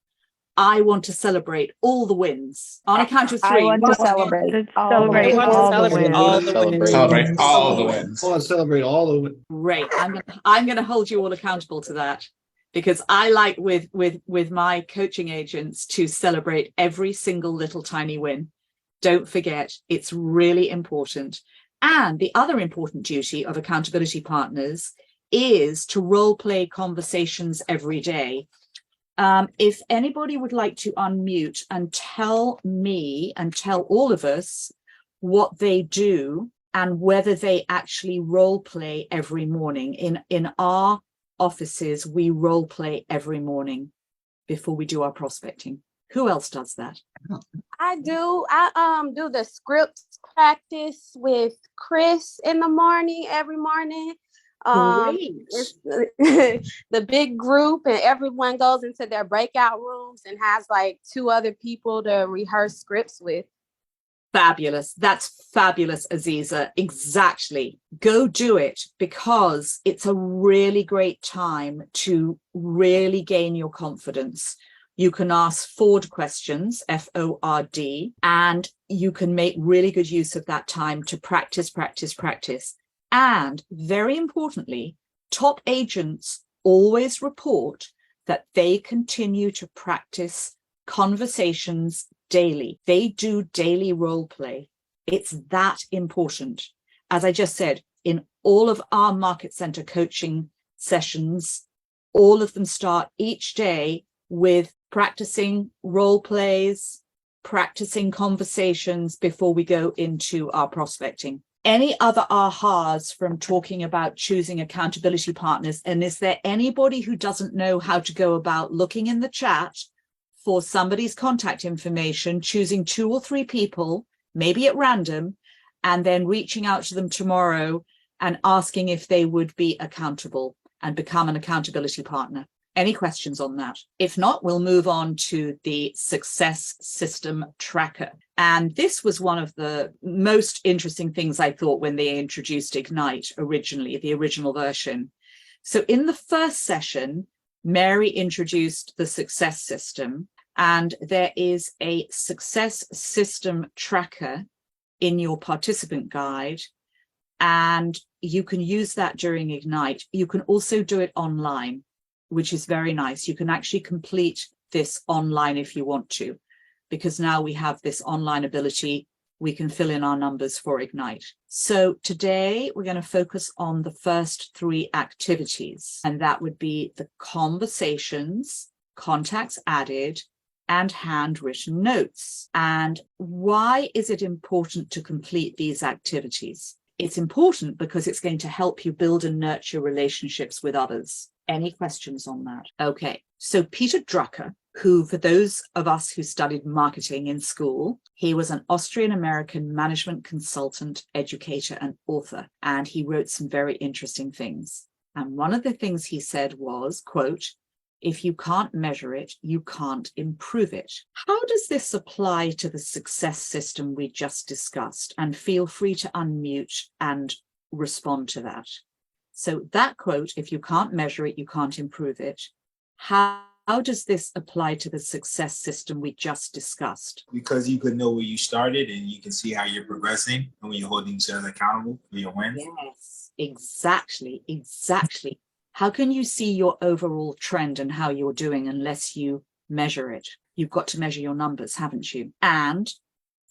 Speaker 1: I want to celebrate all the wins. On a count of 3.
Speaker 6: I want to celebrate all the wins.
Speaker 5: Celebrate all the wins.
Speaker 3: I want to celebrate all the wins.
Speaker 1: Great. I'm going to hold you all accountable to that, because I like with my coaching agents to celebrate every single little tiny win. Don't forget, it's really important. And the other important duty of accountability partners is to role play conversations every day. If anybody would like to unmute and tell me and tell all of us what they do and whether they actually role play every morning. In our offices, we role play every morning before we do our prospecting. Who else does that?
Speaker 7: I do. I do the scripts practice with Chris in the morning, every morning. It's the big group and everyone goes into their breakout rooms and has like 2 other people to rehearse scripts with.
Speaker 1: Fabulous. That's fabulous, Aziza. Exactly. Go do it, because it's a really great time to really gain your confidence. You can ask Ford questions, F-O-R-D, and you can make really good use of that time to practice. And very importantly, top agents always report that they continue to practice conversations daily. They do daily role play. It's that important. As I just said, in all of our Market Center coaching sessions, all of them start each day with practicing role plays, practicing conversations before we go into our prospecting. Any other ahas from talking about choosing accountability partners? And is there anybody who doesn't know how to go about looking in the chat for somebody's contact information, choosing 2 or 3 people, maybe at random, and then reaching out to them tomorrow and asking if they would be accountable and become an accountability partner? Any questions on that? If not, we'll move on to the Success System Tracker. And this was one of the most interesting things I thought when they introduced Ignite originally, the original version. So in the first session, Mary introduced the Success System, and there is a Success System Tracker in your participant guide, and you can use that during Ignite. You can also do it online, which is very nice. You can actually complete this online if you want to, because now we have this online ability. We can fill in our numbers for Ignite. So today we're going to focus on the first 3 activities, and that would be the conversations, contacts added, and handwritten notes. And why is it important to complete these activities? It's important because it's going to help you build and nurture relationships with others. Any questions on that? Okay, so Peter Drucker, who, for those of us who studied marketing in school, he was an Austrian-American management consultant, educator, and author, and he wrote some very interesting things. And one of the things he said was, quote, "If you can't measure it, you can't improve it." How does this apply to the success system we just discussed? And feel free to unmute and respond to that. So that quote, "If you can't measure it, you can't improve it." How does this apply to the success system we just discussed?
Speaker 14: Because you could know where you started and you can see how you're progressing and when you're holding yourself accountable for your wins.
Speaker 1: Yes, exactly. How can you see your overall trend and how you're doing unless you measure it? You've got to measure your numbers, haven't you? And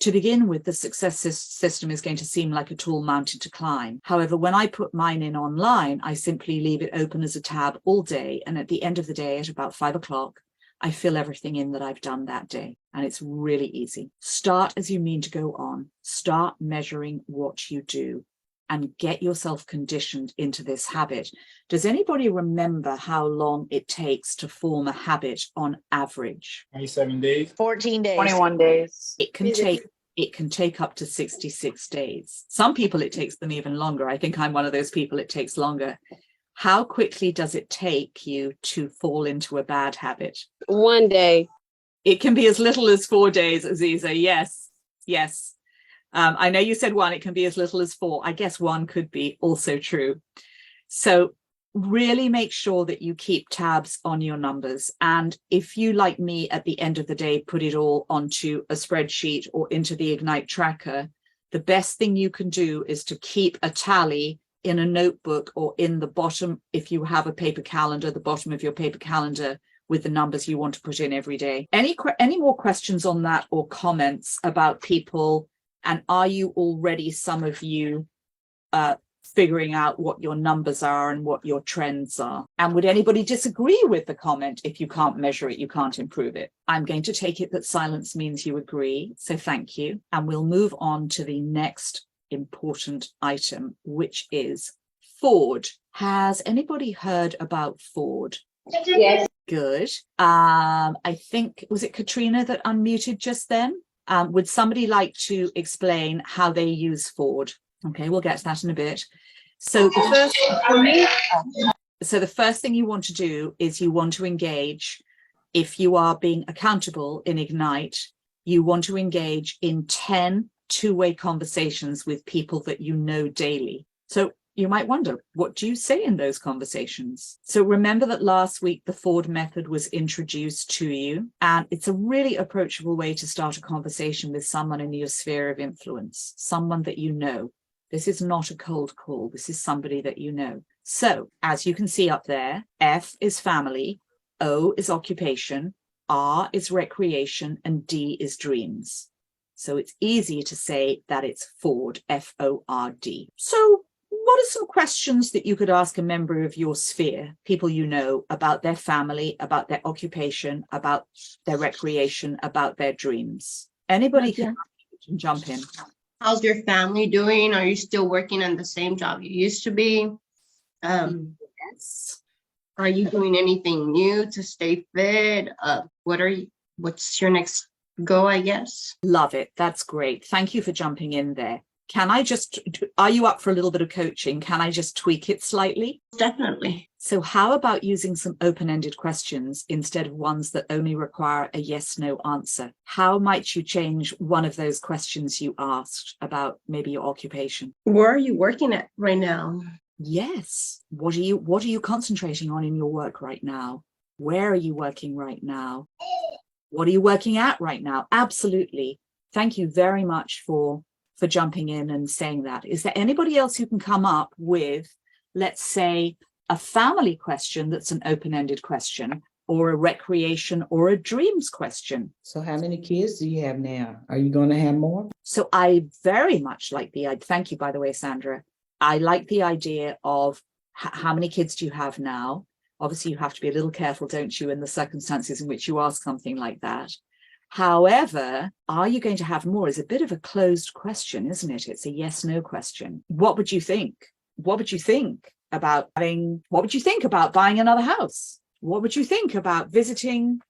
Speaker 1: to begin with, the success system is going to seem like a tall mountain to climb. However, when I put mine in online, I simply leave it open as a tab all day. And at the end of the day, at about 5 o'clock, I fill everything in that I've done that day. And it's really easy. Start as you mean to go on. Start measuring what you do and get yourself conditioned into this habit. Does anybody remember how long it takes to form a habit on average?
Speaker 14: 27 days.
Speaker 11: 14 days.
Speaker 6: 21 days.
Speaker 1: It can take up to 66 days. Some people, it takes them even longer. I think I'm one of those people it takes longer. How quickly does it take you to fall into a bad habit?
Speaker 7: 1 day.
Speaker 1: It can be as little as 4 days, Aziza. Yes. I know you said 1, it can be as little as 4. I guess 1 could be also true. So really make sure that you keep tabs on your numbers. And if you, like me, at the end of the day, put it all onto a spreadsheet or into the Ignite tracker, the best thing you can do is to keep a tally in a notebook or in the bottom, if you have a paper calendar, the bottom of your paper calendar with the numbers you want to put in every day. Any more questions on that or comments about people? And are you already, some of you, figuring out what your numbers are and what your trends are? And would anybody disagree with the comment, "If you can't measure it, you can't improve it"? I'm going to take it that silence means you agree. So thank you. And we'll move on to the next important item, which is Ford. Has anybody heard about Ford?
Speaker 10: Yes.
Speaker 1: Good. I think, was it Katrina that unmuted just then? Would somebody like to explain how they use Ford? Okay, we'll get to that in a bit. So the first thing you want to do is you want to engage, if you are being accountable in Ignite, you want to engage in 10 two-way conversations with people that you know daily. So you might wonder, what do you say in those conversations? So remember that last week, the Ford method was introduced to you, and it's a really approachable way to start a conversation with someone in your sphere of influence, someone that you know. This is not a cold call. This is somebody that you know. So as you can see up there, F is family, O is occupation, R is recreation, and D is dreams. So it's easy to say that it's Ford, F-O-R-D. So what are some questions that you could ask a member of your sphere, people you know, about their family, about their occupation, about their recreation, about their dreams? Anybody can jump in.
Speaker 15: How's your family doing? Are you still working on the same job you used to be?
Speaker 1: Yes.
Speaker 15: Are you doing anything new to stay fit? What's your next go, I guess?
Speaker 1: Love it. That's great. Thank you for jumping in there. Can I just, are you up for a little bit of coaching? Can I just tweak it slightly?
Speaker 15: Definitely.
Speaker 1: So how about using some open-ended questions instead of ones that only require a yes/no answer? How might you change one of those questions you asked about maybe your occupation?
Speaker 15: Where are you working at right now?
Speaker 1: Yes. What are you concentrating on in your work right now? Where are you working right now? What are you working at right now? Absolutely. Thank you very much for jumping in and saying that. Is there anybody else who can come up with, let's say, a family question that's an open-ended question, or a recreation or a dreams question?
Speaker 16: So how many kids do you have now? Are you going to have more?
Speaker 1: So I very much like thank you, by the way, Sandra. I like the idea of how many kids do you have now? Obviously, you have to be a little careful, don't you, in the circumstances in which you ask something like that. However, are you going to have more is a bit of a closed question, isn't it? It's a yes/no question. What would you think? What would you think about buying another house? What would you think about visiting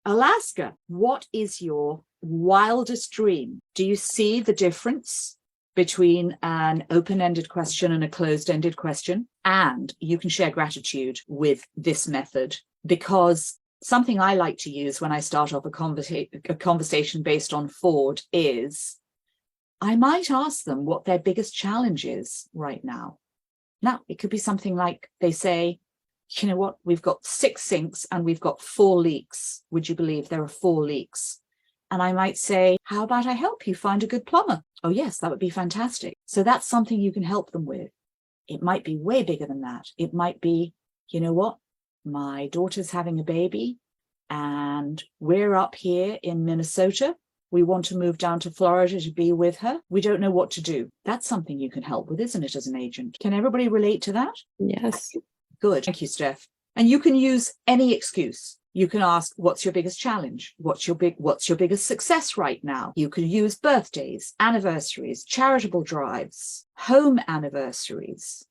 Speaker 1: Alaska? What is your wildest dream? Do you see the difference between an open-ended question and a closed-ended question. And you can share gratitude with this method, because something I like to use when I start off a conversation based on Ford is I might ask them what their biggest challenge is right now. Now, it could be something like they say, you know what, we've got 6 sinks and we've got 4 leaks. Would you believe there are 4 leaks? And I might say, how about I help you find a good plumber? Oh, yes, that would be fantastic. So that's something you can help them with. It might be way bigger than that. It might be, you know what, my daughter's having a baby and we're up here in Minnesota. We want to move down to Florida to be with her. We don't know what to do. That's something you can help with, isn't it, as an agent? Can everybody relate to that?
Speaker 2: Yes.
Speaker 1: Good. Thank you, Steph. And you can use any excuse. You can ask, what's your biggest challenge? What's your biggest success right now? You can use birthdays, anniversaries, charitable drives, home anniversaries.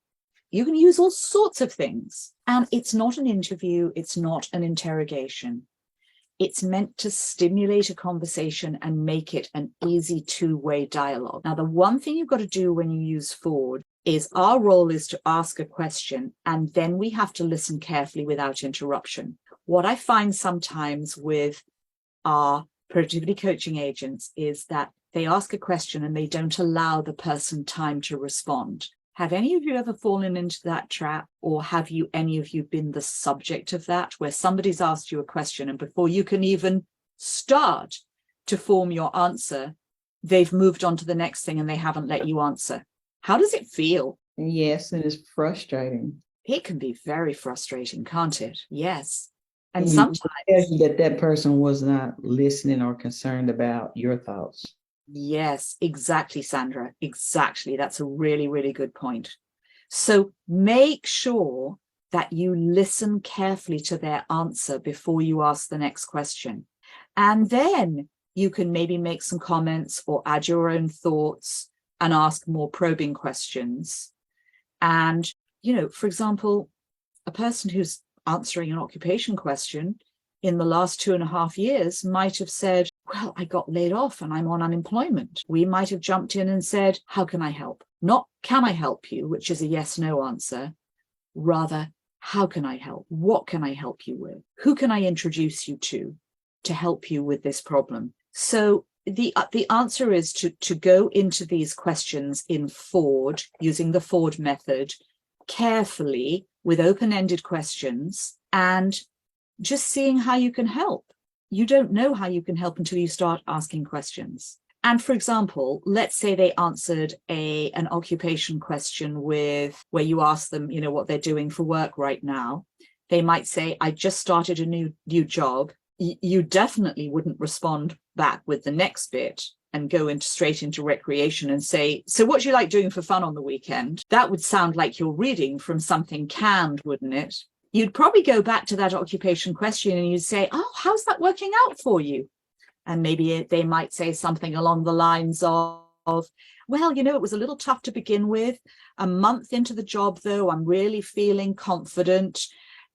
Speaker 1: You can use all sorts of things. And it's not an interview. It's not an interrogation. It's meant to stimulate a conversation and make it an easy two-way dialogue. Now, the one thing you've got to do when you use Ford is our role is to ask a question, and then we have to listen carefully without interruption. What I find sometimes with our productivity coaching agents is that they ask a question and they don't allow the person time to respond. Have any of you ever fallen into that trap, or have any of you been the subject of that, where somebody's asked you a question and before you can even start to form your answer, they've moved on to the next thing and they haven't let you answer? How does it feel?
Speaker 16: Yes, and it's frustrating.
Speaker 1: It can be very frustrating, can't it? Yes. And
Speaker 16: You
Speaker 1: sometimes
Speaker 16: tell you that person was not listening or concerned about your thoughts.
Speaker 1: yes, exactly, Sandra. Exactly. That's a really, really good point. So make sure that you listen carefully to their answer before you ask the next question. And then you can maybe make some comments or add your own thoughts and ask more probing questions. And, you know, for example, a person who's answering an occupation question in the last 2.5 years might have said, well, I got laid off and I'm on unemployment. We might have jumped in and said, how can I help? Not can I help you, which is a yes, no answer. Rather, how can I help? What can I help you with? Who can I introduce you to help you with this problem? So the answer is to go into these questions in Ford, using the Ford method, carefully with open-ended questions and just seeing how you can help. You don't know how you can help until you start asking questions. And for example, let's say they answered an occupation question where you ask them, you know, what they're doing for work right now. They might say, I just started a new job. You definitely wouldn't respond back with the next bit and go straight into recreation and say, so what do you like doing for fun on the weekend? That would sound like you're reading from something canned, wouldn't it? You'd probably go back to that occupation question and you'd say, oh, how's that working out for you? And maybe they might say something along the lines of, well, you know, it was a little tough to begin with. A month into the job, though, I'm really feeling confident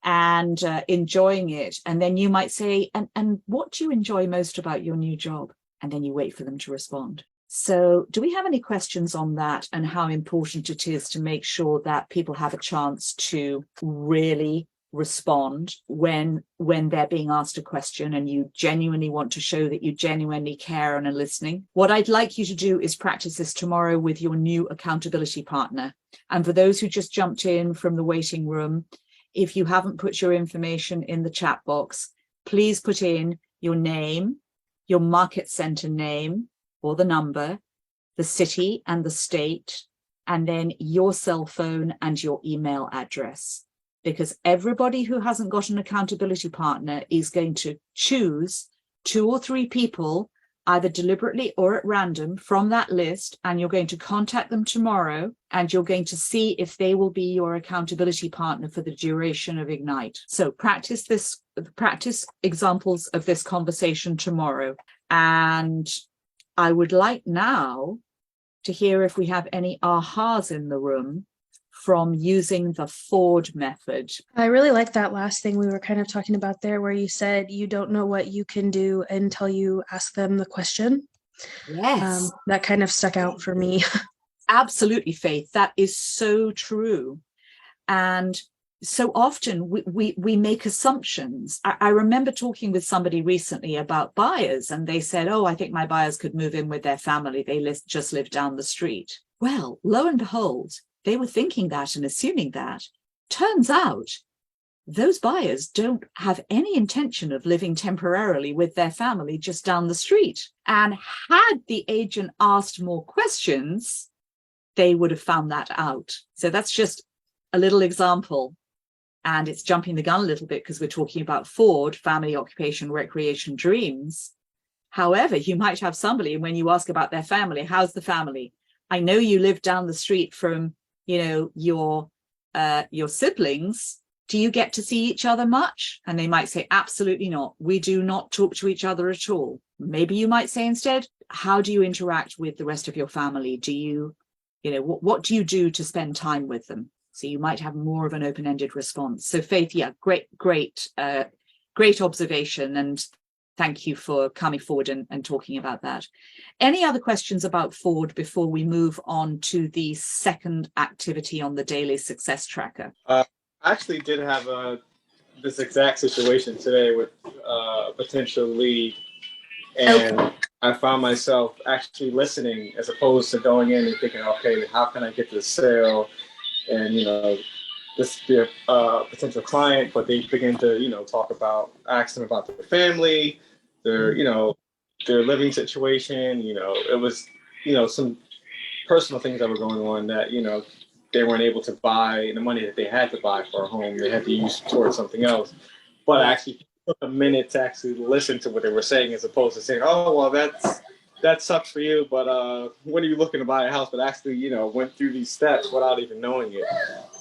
Speaker 1: and enjoying it. And then you might say, and what do you enjoy most about your new job? And then you wait for them to respond. So do we have any questions on that and how important it is to make sure that people have a chance to really respond when they're being asked a question and you genuinely want to show that you genuinely care and are listening? What I'd like you to do is practice this tomorrow with your new accountability partner. And for those who just jumped in from the waiting room, if you haven't put your information in the chat box, please put in your name, your market center name or the number, the city and the state, and then your cell phone and your email address. Because everybody who hasn't got an accountability partner is going to choose 2 or 3 people, either deliberately or at random, from that list, and you're going to contact them tomorrow, and you're going to see if they will be your accountability partner for the duration of Ignite. So practice examples of this conversation tomorrow. And I would like now to hear if we have any ahas in the room from using the Ford method.
Speaker 17: I really like that last thing we were kind of talking about there, where you said you don't know what you can do until you ask them the question.
Speaker 1: Yes.
Speaker 17: That kind of stuck out for me.
Speaker 1: Absolutely, Faith. That is so true. And so often we make assumptions. I remember talking with somebody recently about buyers, and they said, oh, I think my buyers could move in with their family. They just live down the street. Well, lo and behold, they were thinking that and assuming that. Turns out those buyers don't have any intention of living temporarily with their family just down the street. And had the agent asked more questions, they would have found that out. So that's just a little example. And it's jumping the gun a little bit because we're talking about Ford, family, occupation, recreation, dreams. However, you might have somebody, and when you ask about their family, how's the family? I know you live down the street from, your siblings. Do you get to see each other much? And they might say, absolutely not. We do not talk to each other at all. Maybe you might say instead, how do you interact with the rest of your family? Do you, what do you do to spend time with them? So you might have more of an open-ended response. So Faith, yeah, great observation. And thank you for coming forward and talking about that. Any other questions about Ford before we move on to the second activity on the daily success tracker?
Speaker 8: I actually did have this exact situation today with a potential lead. And okay. I found myself actually listening as opposed to going in and thinking, okay, how can I get this sale? And, this be a potential client, but they begin to, ask them about their family, their living situation. It was, some personal things that were going on that, they weren't able to buy the money that they had to buy for a home. They had to use towards something else. But I actually took a minute to actually listen to what they were saying as opposed to saying, oh, well, that sucks for you, but when are you looking to buy a house? But actually, went through these steps without even knowing it.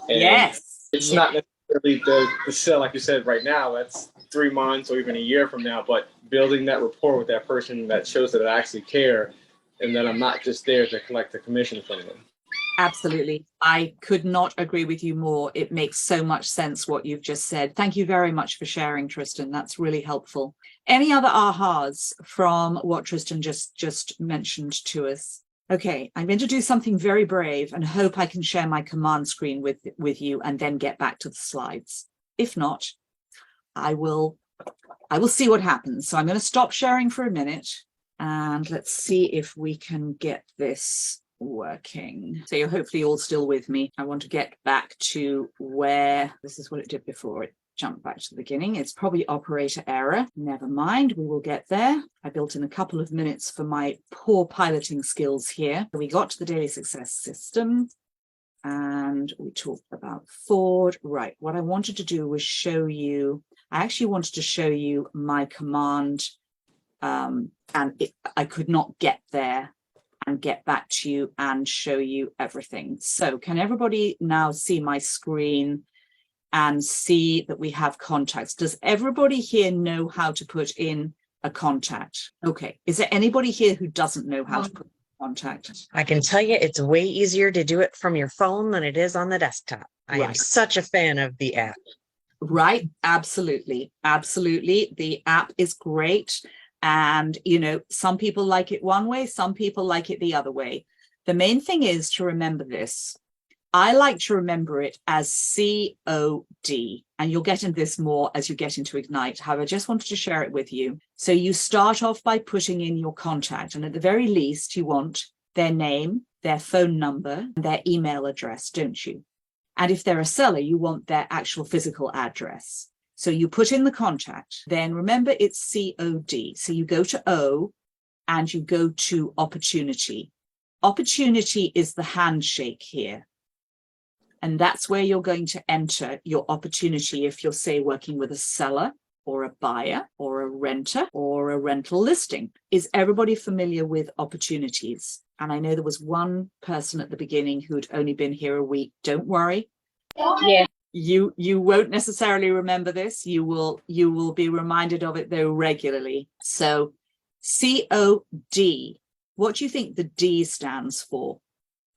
Speaker 8: And
Speaker 1: yes.
Speaker 8: It's not necessarily the sale, like you said, right now. That's 3 months or even a year from now, but building that rapport with that person that shows that I actually care and that I'm not just there to collect the commission from them.
Speaker 1: Absolutely. I could not agree with you more. It makes so much sense what you've just said. Thank you very much for sharing, Tristan. That's really helpful. Any other ahas from what Tristan just mentioned to us? Okay, I'm going to do something very brave and hope I can share my command screen with you and then get back to the slides. If not, I will see what happens. So I'm going to stop sharing for a minute and let's see if we can get this working. So you're hopefully all still with me. I want to get back to where this is what it did before it jumped back to the beginning. It's probably operator error. Never mind, we will get there. I built in a couple of minutes for my poor piloting skills here. We got to the daily success system and we talked about Ford. Right, what I wanted to do was show you, I actually wanted to show you my command and I could not get there and get back to you and show you everything. So can everybody now see my screen and see that we have contacts? Does everybody here know how to put in a contact? Okay, is there anybody here who doesn't know how to put in a contact?
Speaker 18: I can tell you it's way easier to do it from your phone than it is on the desktop. I am such a fan of the app.
Speaker 1: Right, absolutely, absolutely. The app is great. And, some people like it one way, some people like it the other way. The main thing is to remember this. I like to remember it as COD, and you'll get into this more as you get into Ignite. However, I just wanted to share it with you. So you start off by putting in your contact, and at the very least, you want their name, their phone number, and their email address, don't you? And if they're a seller, you want their actual physical address. So you put in the contact, then remember it's COD. So you go to O and you go to opportunity. Opportunity is the handshake here. And that's where you're going to enter your opportunity if you're, say, working with a seller or a buyer or a renter or a rental listing. Is everybody familiar with opportunities? And I know there was one person at the beginning who'd only been here a week. Don't worry.
Speaker 7: Yeah.
Speaker 1: You won't necessarily remember this. You will be reminded of it though regularly. So COD, what do you think the D stands for?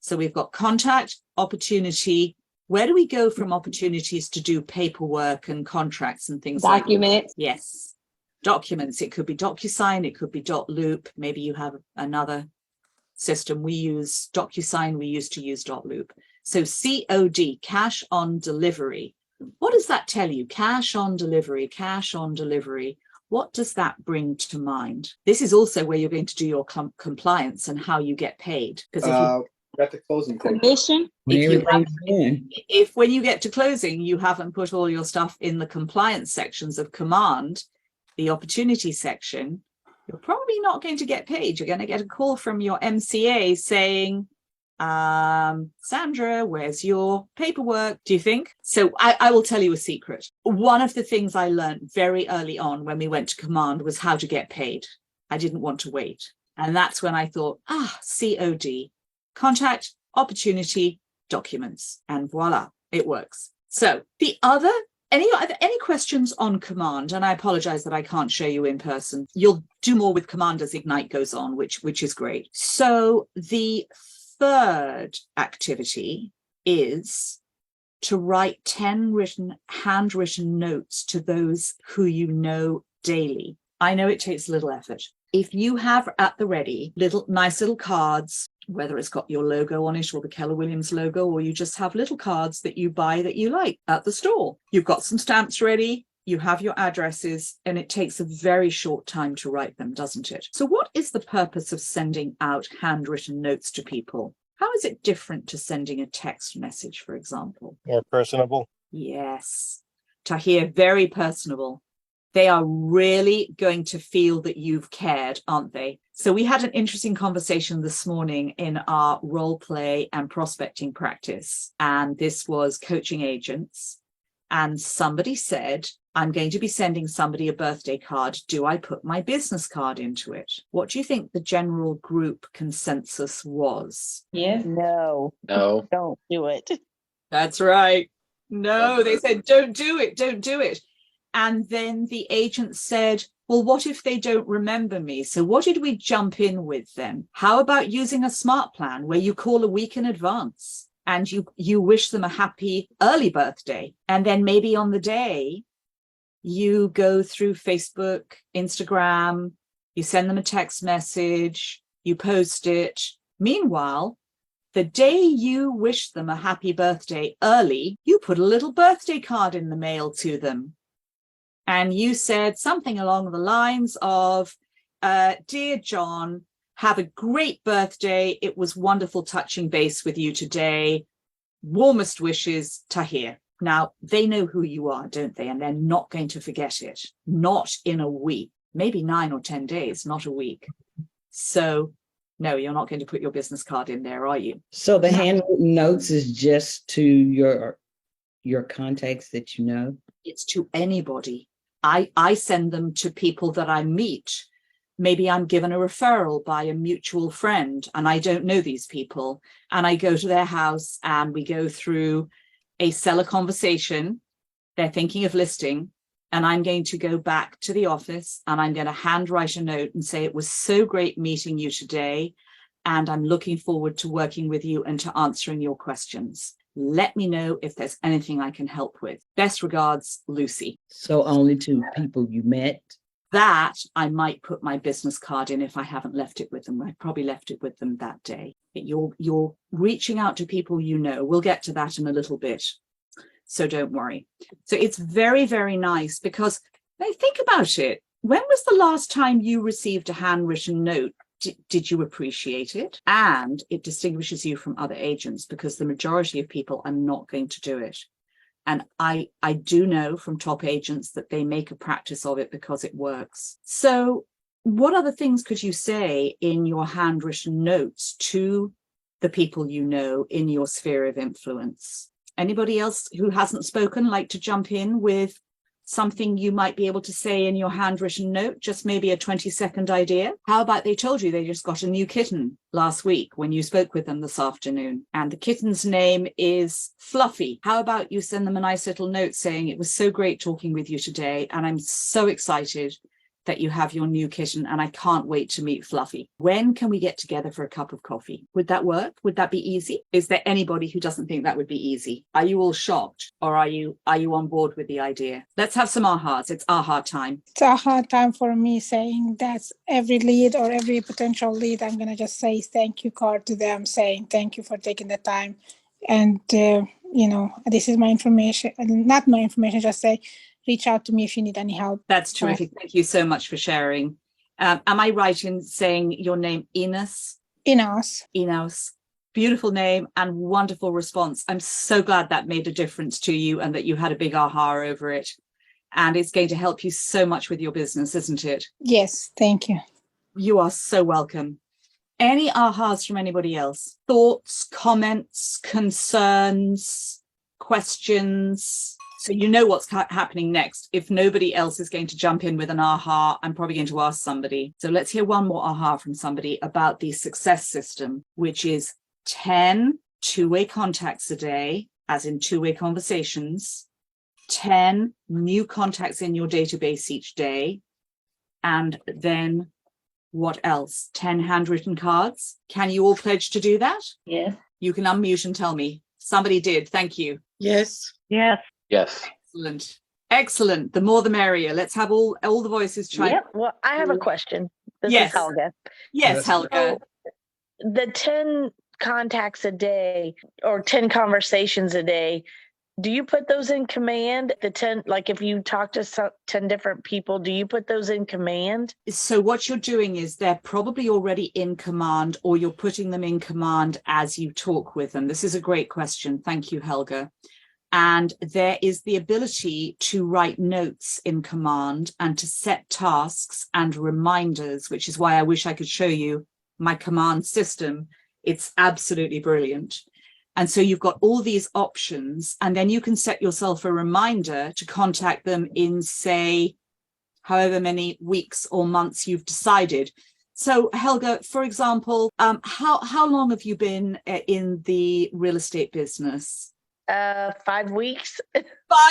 Speaker 1: So we've got contact, opportunity. Where do we go from opportunities to do paperwork and contracts and things like that?
Speaker 7: Documents.
Speaker 1: Yes. Documents. It could be DocuSign, it could be .loop. Maybe you have another system, we use DocuSign, we used to use Dotloop. So COD, cash on delivery. What does that tell you? Cash on delivery, cash on delivery. What does that bring to mind? This is also where you're going to do your compliance and how you get paid. Because if you
Speaker 8: got the closing
Speaker 16: commission, if
Speaker 1: when you get to closing, you haven't put all your stuff in the compliance sections of Command, the opportunity section, you're probably not going to get paid. You're going to get a call from your MCA saying, Sandra, where's your paperwork? Do you think? So I will tell you a secret. One of the things I learned very early on when we went to Command was how to get paid. I didn't want to wait. And that's when I thought, COD, contact, opportunity, documents, and voila, it works. So the other, any questions on Command? And I apologize that I can't show you in person. You'll do more with Command as Ignite goes on, which is great. So the third activity is to write 10 handwritten notes to those who you know daily. I know it takes little effort. If you have at the ready nice little cards, whether it's got your logo on it or the Keller Williams logo, or you just have little cards that you buy that you like at the store, you've got some stamps ready, you have your addresses, and it takes a very short time to write them, doesn't it? So what is the purpose of sending out handwritten notes to people? How is it different to sending a text message, for example?
Speaker 19: More personable.
Speaker 1: Yes. Tahir, very personable. They are really going to feel that you've cared, aren't they? So we had an interesting conversation this morning in our role play and prospecting practice. And this was coaching agents. And somebody said, I'm going to be sending somebody a birthday card. Do I put my business card into it? What do you think the general group consensus was?
Speaker 9: Yes.
Speaker 11: No.
Speaker 5: No.
Speaker 11: Don't do it.
Speaker 1: That's right. No, they said, don't do it. Don't do it. And then the agent said, well, what if they don't remember me? So what did we jump in with then? How about using a smart plan where you call a week in advance and you wish them a happy early birthday? And then maybe on the day, you go through Facebook, Instagram, you send them a text message, you post it. Meanwhile, the day you wish them a happy birthday early, you put a little birthday card in the mail to them. And you said something along the lines of, Dear John, have a great birthday. It was wonderful touching base with you today. Warmest wishes, Tahir. Now, they know who you are, don't they? And they're not going to forget it. Not in a week, maybe 9 or 10 days, not a week. So, no, you're not going to put your business card in there, are you?
Speaker 16: So the handwritten notes is just to your contacts that you know?
Speaker 1: It's to anybody. I send them to people that I meet. Maybe I'm given a referral by a mutual friend and I don't know these people. And I go to their house and we go through a seller conversation. They're thinking of listing. And I'm going to go back to the office and I'm going to handwrite a note and say, it was so great meeting you today. And I'm looking forward to working with you and to answering your questions. Let me know if there's anything I can help with. Best regards, Lucy.
Speaker 16: So only to people you met?
Speaker 1: That I might put my business card in if I haven't left it with them. I probably left it with them that day. You're reaching out to people you know. We'll get to that in a little bit. So don't worry. So it's very, very nice because now think about it. When was the last time you received a handwritten note? Did you appreciate it? And it distinguishes you from other agents because the majority of people are not going to do it. And I do know from top agents that they make a practice of it because it works. So what other things could you say in your handwritten notes to the people you know in your sphere of influence? Anybody else who hasn't spoken like to jump in with something you might be able to say in your handwritten note, just maybe a 20-second idea? How about they told you they just got a new kitten last week when you spoke with them this afternoon, and the kitten's name is Fluffy? How about you send them a nice little note saying, it was so great talking with you today, and I'm so excited that you have your new kitten, and I can't wait to meet Fluffy. When can we get together for a cup of coffee? Would that work? Would that be easy? Is there anybody who doesn't think that would be easy? Are you all shocked, or are you on board with the idea? Let's have some ahas. It's aha time.
Speaker 19: It's a hard time for me saying that every lead or every potential lead, I'm going to just say thank you card to them, saying thank you for taking the time. And, this is my information, not my information, just say, reach out to me if you need any help.
Speaker 1: That's terrific. Thank you so much for sharing. Am I right in saying your name, Enos? Enos. Beautiful name and wonderful response. I'm so glad that made a difference to you and that you had a big aha over it. And it's going to help you so much with your business, isn't it?
Speaker 19: Yes, thank you.
Speaker 1: You are so welcome. Any ahas from anybody else? Thoughts, comments, concerns, questions? So you know what's happening next. If nobody else is going to jump in with an aha, I'm probably going to ask somebody. So let's hear one more aha from somebody about the success system, which is 10 two-way contacts a day, as in two-way conversations, 10 new contacts in your database each day, and then what else? 10 handwritten cards. Can you all pledge to do that?
Speaker 9: Yes.
Speaker 1: You can unmute and tell me. Somebody did. Thank you.
Speaker 11: Yes.
Speaker 6: Yes.
Speaker 5: Yes.
Speaker 1: Excellent. Excellent. The more the merrier. Let's have all the voices chime.
Speaker 11: Yep. Well, I have a question. This
Speaker 1: Yes.
Speaker 11: is Helga.
Speaker 1: Yes, Helga.
Speaker 11: So the 10 contacts a day or 10 conversations a day, do you put those in command? The 10, like if you talk to 10 different people, do you put those in command?
Speaker 1: So what you're doing is they're probably already in command, or you're putting them in command as you talk with them. This is a great question. Thank you, Helga. And there is the ability to write notes in command and to set tasks and reminders, which is why I wish I could show you my command system. It's absolutely brilliant. And so you've got all these options, and then you can set yourself a reminder to contact them in, say, however many weeks or months you've decided. So Helga, for example, how long have you been in the real estate business?
Speaker 11: 5 weeks.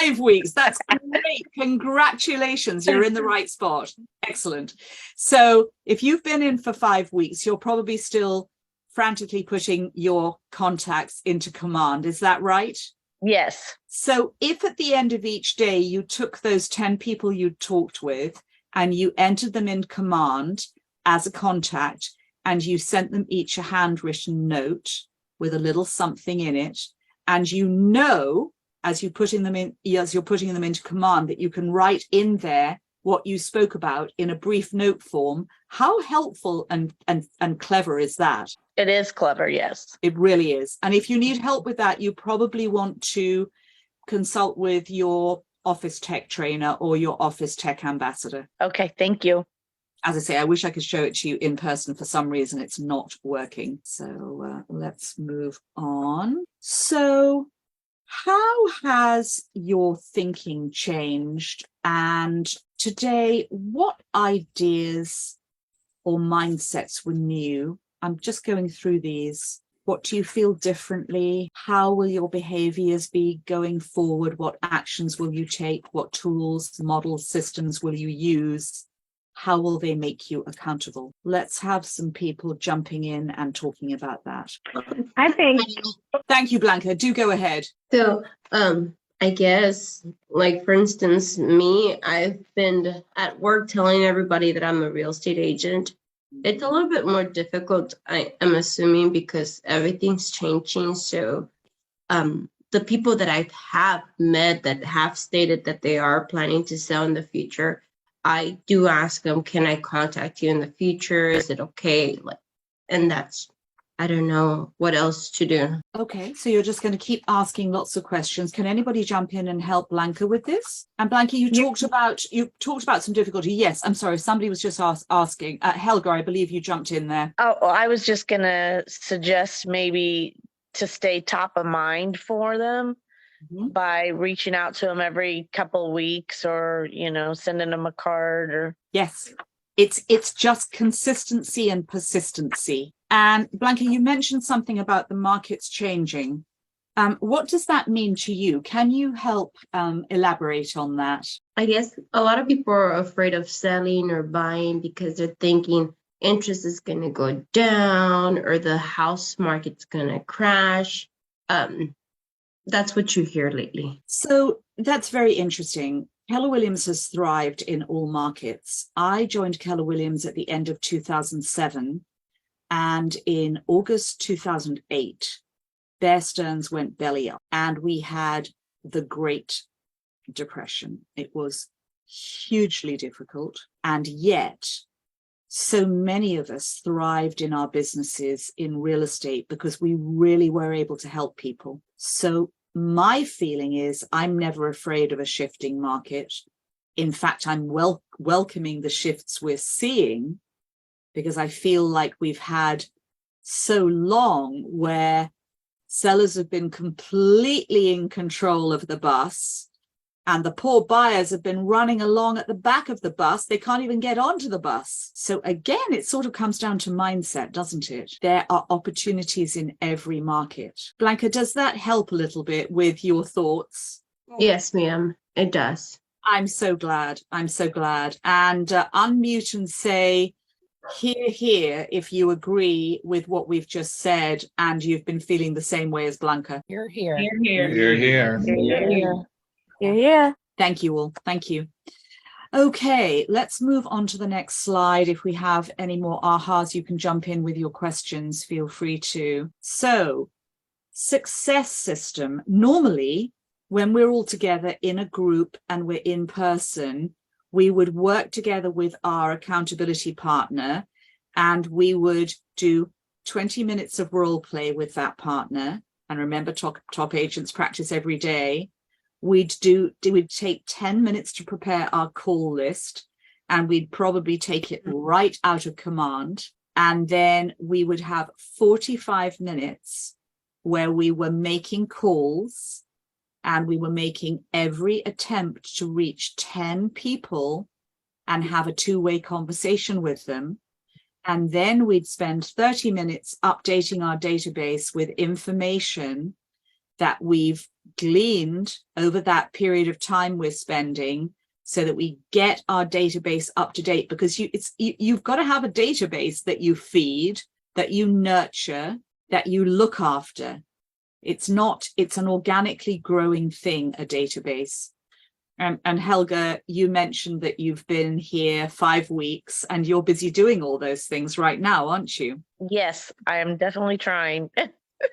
Speaker 1: 5 weeks. That's great. Congratulations. You're in the right spot. Excellent. So if you've been in for 5 weeks, you're probably still frantically putting your contacts into command. Is that right?
Speaker 11: Yes.
Speaker 1: So if at the end of each day you took those 10 people you talked with and you entered them in command as a contact, and you sent them each a handwritten note with a little something in it, and you know, as you're putting them into command, that you can write in there what you spoke about in a brief note form, how helpful and clever is that?
Speaker 11: It is clever, yes.
Speaker 1: It really is. And if you need help with that, you probably want to consult with your office tech trainer or your office tech ambassador.
Speaker 11: Okay, thank you.
Speaker 1: As I say, I wish I could show it to you in person. For some reason, it's not working. So let's move on. So how has your thinking changed? And today, what ideas or mindsets were new? I'm just going through these. What do you feel differently? How will your behaviors be going forward? What actions will you take? What tools, models, systems will you use? How will they make you accountable? Let's have some people jumping in and talking about that.
Speaker 6: I think.
Speaker 1: Thank you, Blanca. Do go ahead.
Speaker 15: So, I guess, like, for instance, me, I've been at work telling everybody that I'm a real estate agent. It's a little bit more difficult, I am assuming, because everything's changing. So, the people that I have met that have stated that they are planning to sell in the future, I do ask them, can I contact you in the future? Is it okay? And that's, I don't know what else to do.
Speaker 1: Okay, so you're just going to keep asking lots of questions. Can anybody jump in and help Blanca with this? And Blanca, you talked about some difficulty. Yes, I'm sorry, somebody was just asking. Helga, I believe you jumped in there.
Speaker 11: Oh, I was just going to suggest maybe to stay top of mind for them. Mm-hmm. By reaching out to them every couple of weeks, or sending them a card. Or
Speaker 1: yes, it's just consistency and persistency. And Blanca, you mentioned something about the markets changing, What does that mean to you? Can you help elaborate on that?
Speaker 15: I guess a lot of people are afraid of selling or buying because they're thinking interest is going to go down or the house market's going to crash. That's what you hear lately.
Speaker 1: So that's very interesting. Keller Williams has thrived in all markets. I joined Keller Williams at the end of 2007, and in August 2008, Bear Stearns went belly up, and we had the Great Depression. It was hugely difficult, and yet so many of us thrived in our businesses in real estate because we really were able to help people. So my feeling is I'm never afraid of a shifting market. In fact, I'm welcoming the shifts we're seeing, because I feel like we've had so long where sellers have been completely in control of the bus, and the poor buyers have been running along at the back of the bus. They can't even get onto the bus. So again, it sort of comes down to mindset, doesn't it? There are opportunities in every market. Blanca, does that help a little bit with your thoughts?
Speaker 15: Yes, ma'am, it does.
Speaker 1: I'm so glad. I'm so glad. And unmute and say, here, if you agree with what we've just said and you've been feeling the same way as Blanca.
Speaker 11: You're here.
Speaker 5: You're here.
Speaker 7: Yeah.
Speaker 1: Thank you all. Thank you. Okay, let's move on to the next slide. If we have any more ahas, you can jump in with your questions. Feel free to. So, success system. Normally, when we're all together in a group and we're in person, we would work together with our accountability partner, and we would do 20 minutes of role play with that partner. And remember, top agents practice every day. We'd take 10 minutes to prepare our call list, and we'd probably take it right out of command. And then we would have 45 minutes where we were making calls, and we were making every attempt to reach 10 people and have a two-way conversation with them. And then we'd spend 30 minutes updating our database with information that we've gleaned over that period of time we're spending, so that we get our database up to date. Because you've got to have a database that you feed, that you nurture, that you look after. It's an organically growing thing, a database. And Helga, you mentioned that you've been here 5 weeks and you're busy doing all those things right now, aren't you?
Speaker 11: Yes, I am definitely trying.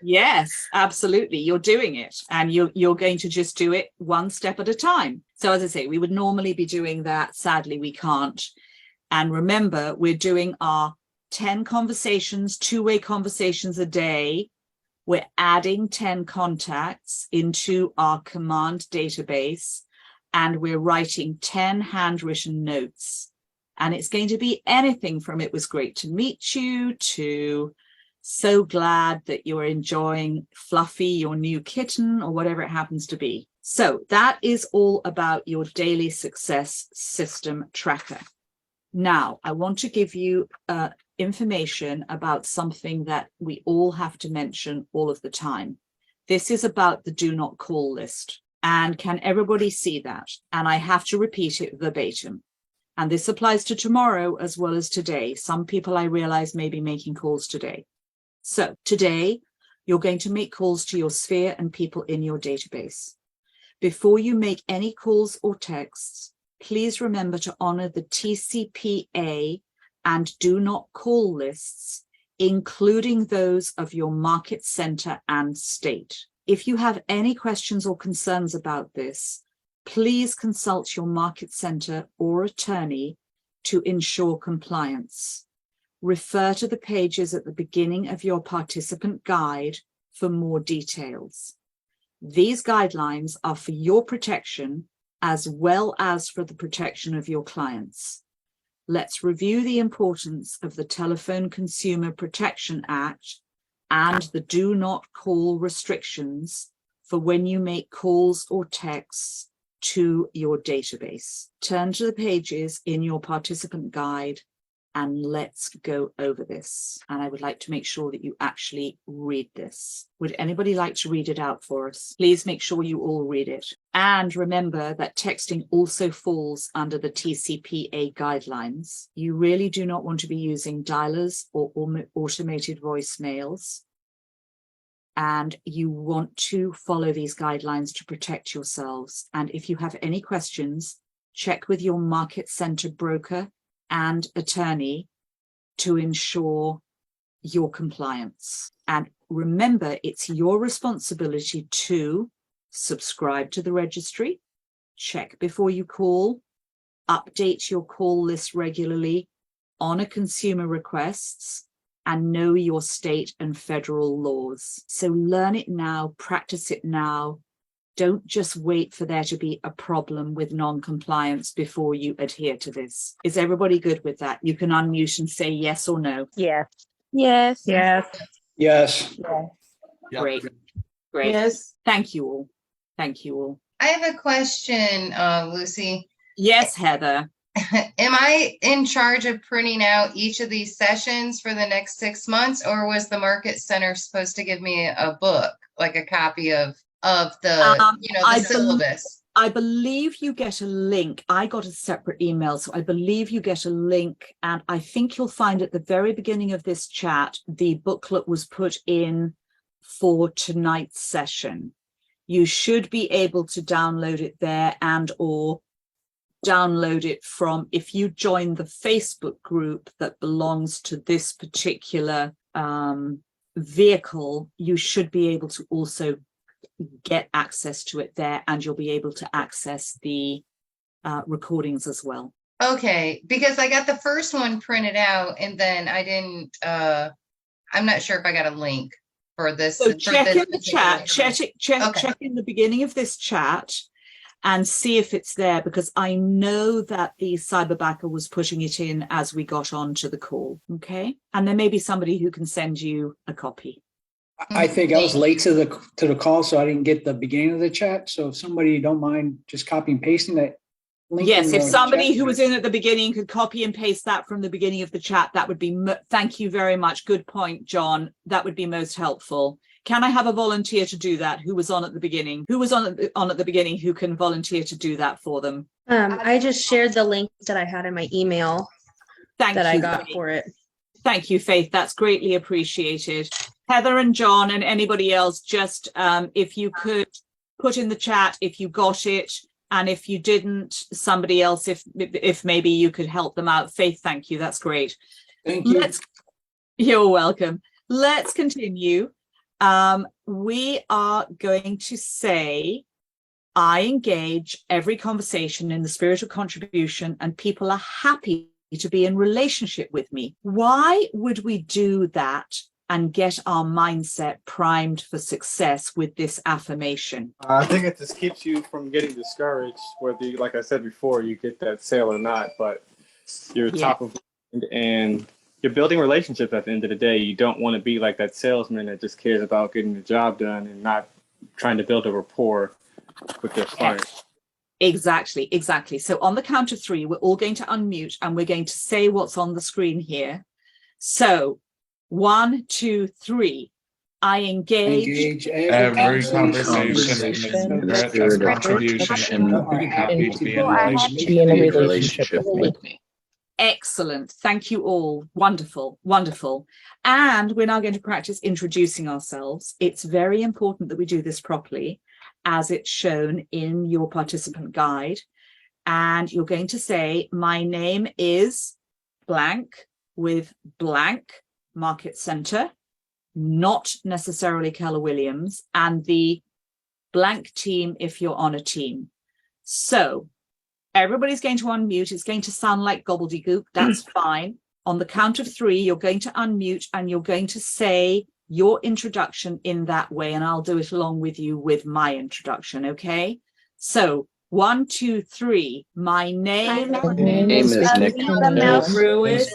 Speaker 1: Yes, absolutely. You're doing it, and you're going to just do it one step at a time. So as I say, we would normally be doing that. Sadly, we can't. And remember, we're doing our 10 conversations, two-way conversations a day. We're adding 10 contacts into our command database, and we're writing 10 handwritten notes. And it's going to be anything from "it was great to meet you" to "so glad that you're enjoying Fluffy, your new kitten," or whatever it happens to be. So that is all about your daily success system tracker. Now, I want to give you information about something that we all have to mention all of the time. This is about the do not call list. And can everybody see that? And I have to repeat it verbatim. And this applies to tomorrow as well as today. Some people, I realize, may be making calls today. So today, you're going to make calls to your sphere and people in your database. Before you make any calls or texts, please remember to honor the TCPA and do not call lists, including those of your market center and state. If you have any questions or concerns about this, please consult your market center or attorney to ensure compliance. Refer to the pages at the beginning of your participant guide for more details. These guidelines are for your protection as well as for the protection of your clients. Let's review the importance of the Telephone Consumer Protection Act and the do not call restrictions for when you make calls or texts to your database. Turn to the pages in your participant guide and let's go over this. And I would like to make sure that you actually read this. Would anybody like to read it out for us? Please make sure you all read it. And remember that texting also falls under the TCPA guidelines. You really do not want to be using dialers or automated voicemails. And you want to follow these guidelines to protect yourselves. And if you have any questions, check with your market center broker and attorney to ensure your compliance. And remember, it's your responsibility to subscribe to the registry, check before you call, update your call list regularly, honor consumer requests, and know your state and federal laws. So learn it now, practice it now. Don't just wait for there to be a problem with non-compliance before you adhere to this. Is everybody good with that? You can unmute and say yes or no.
Speaker 11: Yes.
Speaker 7: Yes.
Speaker 6: Yes.
Speaker 13: Yes.
Speaker 1: Great. Great.
Speaker 15: Yes.
Speaker 1: Thank you all. Thank you all.
Speaker 4: I have a question, Lucy.
Speaker 1: Yes, Heather.
Speaker 4: Am I in charge of printing out each of these sessions for the next 6 months, or was the Market Center supposed to give me a book, like a copy of the, the syllabus?
Speaker 1: I believe you get a link. I got a separate email, so I believe you get a link, and I think you'll find at the very beginning of this chat, the booklet was put in for tonight's session. You should be able to download it there and or download it from, if you join the Facebook group that belongs to this particular vehicle, you should be able to also get access to it there, and you'll be able to access the recordings as well.
Speaker 4: Okay, because I got the first one printed out and then I didn't, I'm not sure if I got a link for this.
Speaker 1: So check in the chat, check in the beginning of this chat and see if it's there, because I know that the cyberbacker was putting it in as we got onto the call, okay? And there may be somebody who can send you a copy.
Speaker 13: I think I was late to the call, so I didn't get the beginning of the chat. So if somebody don't mind just copy and pasting that link.
Speaker 1: Yes,
Speaker 13: in
Speaker 1: if
Speaker 13: the
Speaker 1: somebody
Speaker 13: chat.
Speaker 1: who was in at the beginning could copy and paste that from the beginning of the chat, that would be, thank you very much. Good point, John. That would be most helpful. Can I have a volunteer to do that? Who was on at the beginning? Who was on at the beginning who can volunteer to do that for them?
Speaker 20: I just shared the link that I had in my email that I got for it.
Speaker 1: Thank you, Faith. That's greatly appreciated. Heather and John and anybody else, just if you could put in the chat if you got it, and if you didn't, somebody else, if maybe you could help them out. Faith, thank you. That's great.
Speaker 13: Thank you.
Speaker 1: You're welcome. Let's continue. We are going to say, I engage every conversation in the spirit of contribution, and people are happy to be in relationship with me. Why would we do that and get our mindset primed for success with this affirmation?
Speaker 8: I think it just keeps you from getting discouraged, whether you, like I said before, you get that sale or not, but you're top of mind and you're building relationships at the end of the day. You don't want to be like that salesman that just cares about getting the job done and not trying to build a rapport with their clients.
Speaker 1: Exactly. So on the count of 3, we're all going to unmute and we're going to say what's on the screen here. So 1, 2, 3. I engage
Speaker 5: every conversation in the spirit of contribution. Happy to be in a relationship with me.
Speaker 1: Excellent. Thank you all. Wonderful. Wonderful. And we're now going to practice introducing ourselves. It's very important that we do this properly, as it's shown in your participant guide. And you're going to say, my name is blank with blank Market Center, not necessarily Keller Williams, and the blank team if you're on a team. So everybody's going to unmute. It's going to sound like gobbledygook. That's fine. On the count of 3, you're going to unmute and you're going to say your introduction in that way, and I'll do it along with you with my introduction, okay? So 1, 2, 3. My name is Nick Ruiz.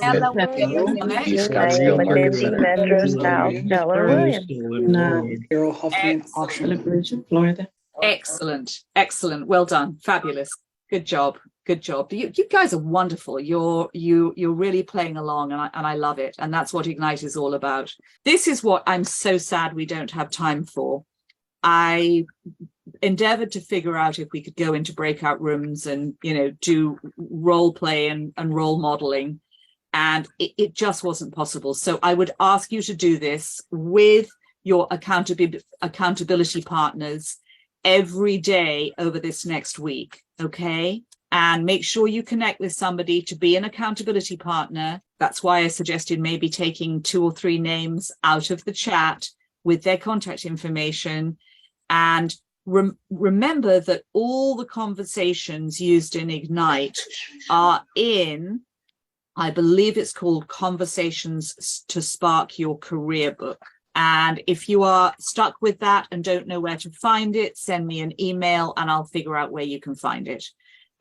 Speaker 13: Carol Huffman, auction.
Speaker 1: Excellent. Well done. Fabulous. Good job. Good job. You guys are wonderful. You're really playing along, and I love it. And that's what Ignite is all about. This is what I'm so sad we don't have time for. I endeavored to figure out if we could go into breakout rooms and, do role play and role modeling. And it just wasn't possible. So I would ask you to do this with your accountability partners every day over this next week. Okay. And make sure you connect with somebody to be an accountability partner. That's why I suggested maybe taking 2 or 3 names out of the chat with their contact information. And remember that all the conversations used in Ignite are in, I believe it's called Conversations to Spark Your Career book. And if you are stuck with that and don't know where to find it, send me an email and I'll figure out where you can find it.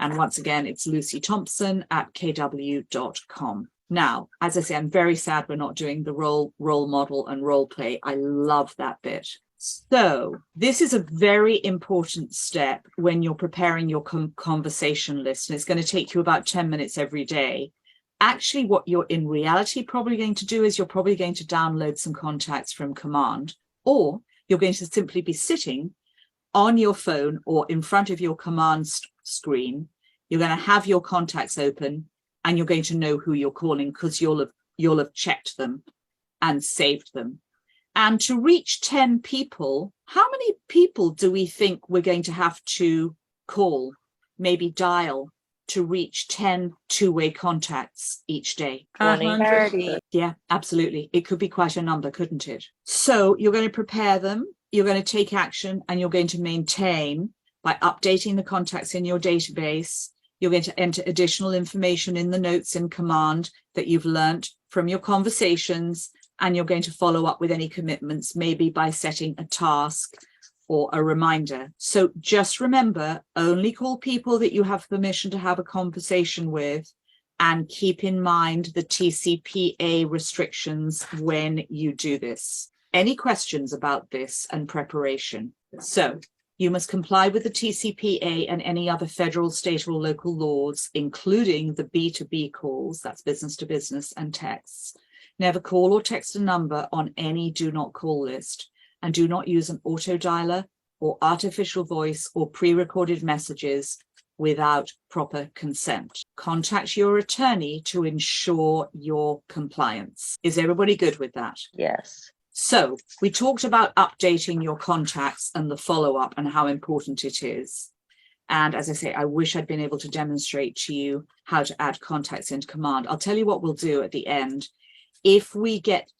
Speaker 1: And once again, it's lucysthompson@kw.com. Now, as I say, I'm very sad we're not doing the role model and role play. I love that bit. So this is a very important step when you're preparing your conversation list. And it's going to take you about 10 minutes every day. Actually, what you're in reality probably going to do is you're probably going to download some contacts from Command, or you're going to simply be sitting on your phone or in front of your Command screen. You're going to have your contacts open and you're going to know who you're calling because you'll have checked them and saved them. And to reach 10 people, how many people do we think we're going to have to call, maybe dial, to reach 10 two-way contacts each day?
Speaker 11: 20.
Speaker 1: Yeah, absolutely. It could be quite a number, couldn't it? So you're going to prepare them, you're going to take action, and you're going to maintain by updating the contacts in your database. You're going to enter additional information in the notes in Command that you've learned from your conversations, and you're going to follow up with any commitments, maybe by setting a task or a reminder. So just remember, only call people that you have permission to have a conversation with, and keep in mind the TCPA restrictions when you do this. Any questions about this and preparation? So you must comply with the TCPA and any other federal, state, or local laws, including the B2B calls, that's business to business, and texts. Never call or text a number on any do not call list, and do not use an auto dialer or artificial voice or pre-recorded messages without proper consent. Contact your attorney to ensure your compliance. Is everybody good with that?
Speaker 11: Yes.
Speaker 1: So we talked about updating your contacts and the follow-up and how important it is. And as I say, I wish I'd been able to demonstrate to you how to add contacts into Command. I'll tell you what we'll do at the end. If we get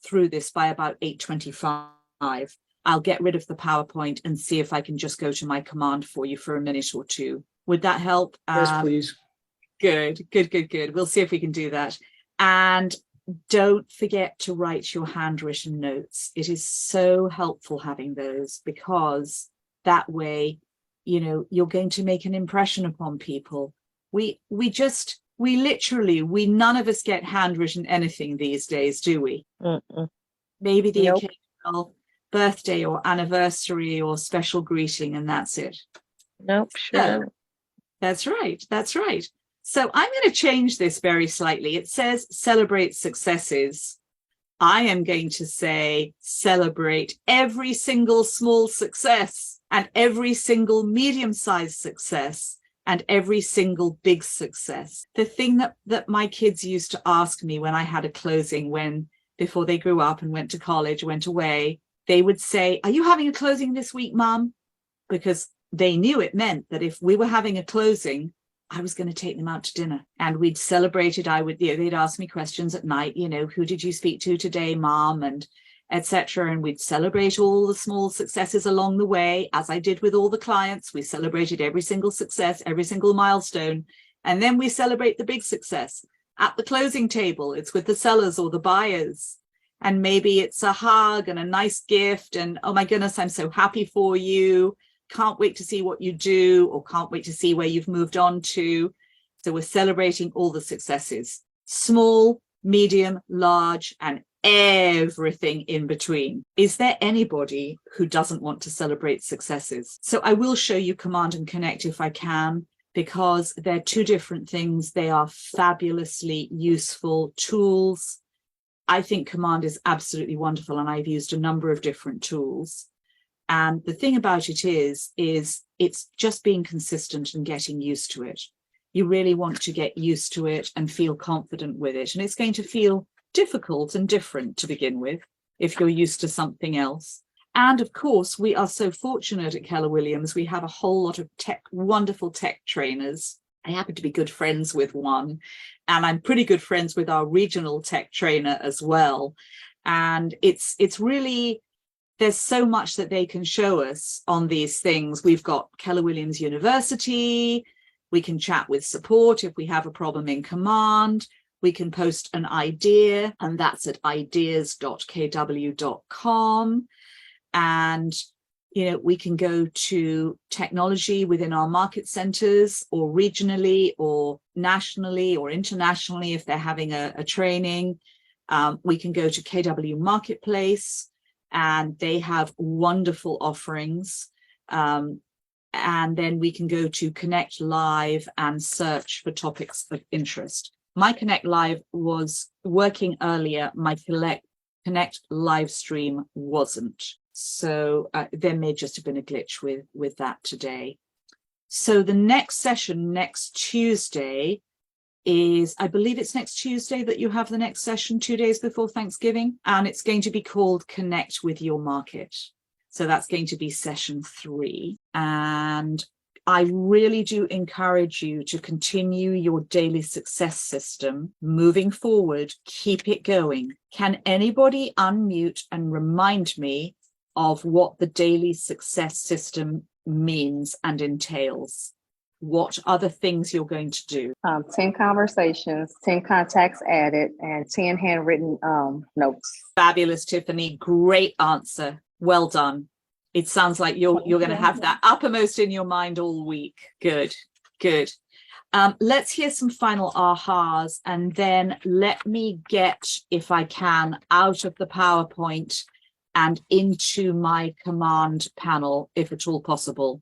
Speaker 1: through this by about 8:25, I'll get rid of the PowerPoint and see if I can just go to my Command for you for a minute or two. Would that help?
Speaker 13: Yes, please.
Speaker 1: Good. We'll see if we can do that. And don't forget to write your handwritten notes. It is so helpful having those, because that way, you're going to make an impression upon people. We none of us get handwritten anything these days, do we? Maybe the occasional birthday or anniversary or special greeting, and that's it.
Speaker 11: Nope, sure.
Speaker 1: So, that's right. So I'm going to change this very slightly. It says celebrate successes. I am going to say celebrate every single small success and every single medium-sized success and every single big success. The thing that my kids used to ask me when I had a closing, before they grew up and went to college, went away, they would say, "Are you having a closing this week, Mom?" Because they knew it meant that if we were having a closing, I was going to take them out to dinner and we'd celebrate it. They'd ask me questions at night, who did you speak to today, Mom, and etc. And we'd celebrate all the small successes along the way, as I did with all the clients. We celebrated every single success, every single milestone, and then we celebrate the big success at the closing table. It's with the sellers or the buyers, and maybe it's a hug and a nice gift and, "Oh my goodness, I'm so happy for you. Can't wait to see what you do," or "Can't wait to see where you've moved on to." So we're celebrating all the successes, small, medium, large, and everything in between. Is there anybody who doesn't want to celebrate successes? So I will show you Command and Connect if I can, because they're two different things. They are fabulously useful tools. I think Command is absolutely wonderful, and I've used a number of different tools. And the thing about it is it's just being consistent and getting used to it. You really want to get used to it and feel confident with it. And it's going to feel difficult and different to begin with if you're used to something else. And of course, we are so fortunate at Keller Williams. We have a whole lot of wonderful tech trainers. I happen to be good friends with one, and I'm pretty good friends with our regional tech trainer as well. And it's really, there's so much that they can show us on these things. We've got Keller Williams University. We can chat with support if we have a problem in Command. We can post an idea, and that's at ideas.kw.com. And, you know, we can go to technology within our market centers, or regionally or nationally or internationally if they're having a training. We can go to KW Marketplace, and they have wonderful offerings. And then we can go to Connect Live and search for topics of interest. My Connect Live was working earlier. My Connect live stream wasn't. So there may just have been a glitch with that today. So the next session next Tuesday is, I believe it's next Tuesday that you have the next session, 2 days before Thanksgiving, and it's going to be called Connect with Your Market. So that's going to be session 3. And I really do encourage you to continue your daily success system moving forward. Keep it going. Can anybody unmute and remind me of what the daily success system means and entails? What are the things you're going to do?
Speaker 21: 10 conversations, 10 contacts added, and 10 handwritten notes.
Speaker 1: Fabulous, Tiffany. Great answer. Well done. It sounds like you're going to have that uppermost in your mind all week. Good, good. Let's hear some final ahas, and then let me get, if I can, out of the PowerPoint and into my Command panel, if at all possible.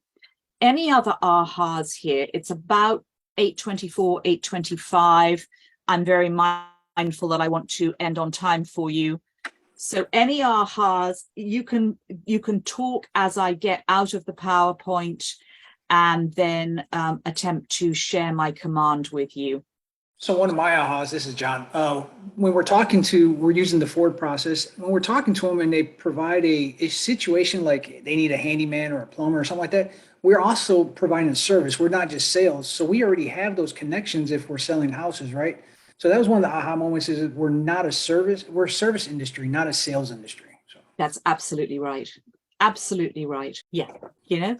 Speaker 1: Any other ahas here? It's about 8:24, 8:25. I'm very mindful that I want to end on time for you. So any ahas, you can talk as I get out of the PowerPoint, and then attempt to share my Command with you.
Speaker 13: So one of my ahas, this is John, when we're using the Ford process, when we're talking to them and they provide a situation like they need a handyman or a plumber or something like that, we're also providing a service. We're not just sales. So we already have those connections if we're selling houses, right? So that was one of the aha moments, is that we're a service industry, not a sales industry. So
Speaker 1: that's absolutely right. Absolutely right. Yeah. You know,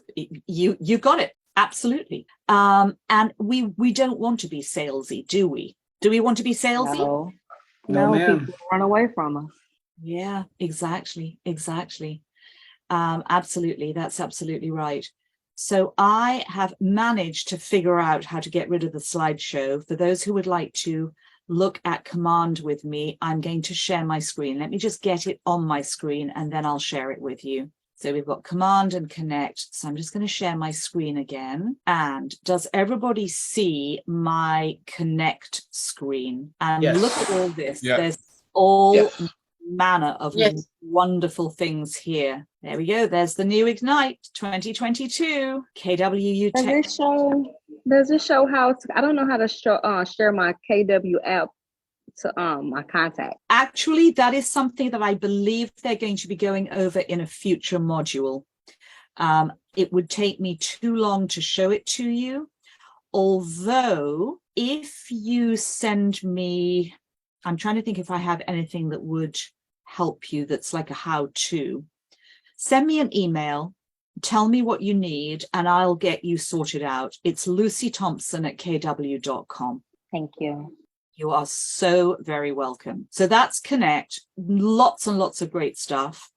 Speaker 1: you got it. Absolutely. And we don't want to be salesy, do we? Do we want to be salesy?
Speaker 21: No, people run away from us.
Speaker 1: Yeah, exactly. Absolutely. That's absolutely right. So I have managed to figure out how to get rid of the slideshow. For those who would like to look at Command with me, I'm going to share my screen. Let me just get it on my screen, and then I'll share it with you. So we've got Command and Connect. So I'm just going to share my screen again. And does everybody see my Connect screen? And
Speaker 3: yes.
Speaker 1: Look at all this.
Speaker 3: Yeah.
Speaker 1: There's all
Speaker 3: Yes.
Speaker 1: manner of wonderful things here. There we go. There's the new Ignite 2022 KWU Tech.
Speaker 21: Does it show how to, I don't know how to share my KW app to my contact.
Speaker 1: Actually, that is something that I believe they're going to be going over in a future module. It would take me too long to show it to you. Although, if you send me, I'm trying to think if I have anything that would help you that's like a how-to. Send me an email, tell me what you need, and I'll get you sorted out. It's LucyThompson@kw.com.
Speaker 21: Thank you.
Speaker 1: You are so very welcome. So that's Connect. Lots and lots of great stuff.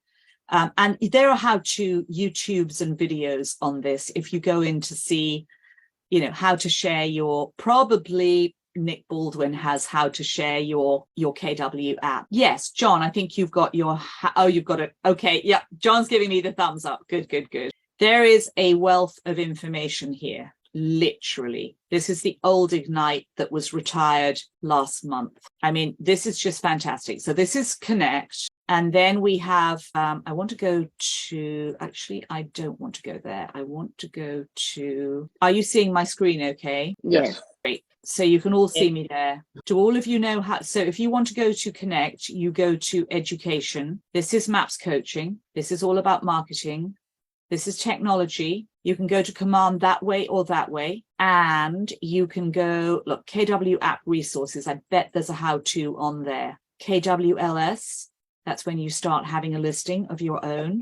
Speaker 1: And there are how-to YouTubes and videos on this. If you go in to see, you know, how to share your, probably Nick Baldwin has how to share your KW app. Yes, John, I think you've got your, you've got it. Okay, yeah, John's giving me the thumbs up. Good, good, good. There is a wealth of information here. literally. This is the old Ignite that was retired last month. I mean, this is just fantastic. So this is Connect. And then we have, I want to go to, actually, I don't want to go there. I want to go to, are you seeing my screen okay?
Speaker 21: Yes.
Speaker 1: Great. So you can all see me there. Do all of you know how? So if you want to go to Connect, you go to Education. This is MAPS Coaching. This is all about marketing. This is technology. You can go to Command that way or that way. And you can go, look, KW App Resources. I bet there's a how-to on there. KWLS. That's when you start having a listing of your own.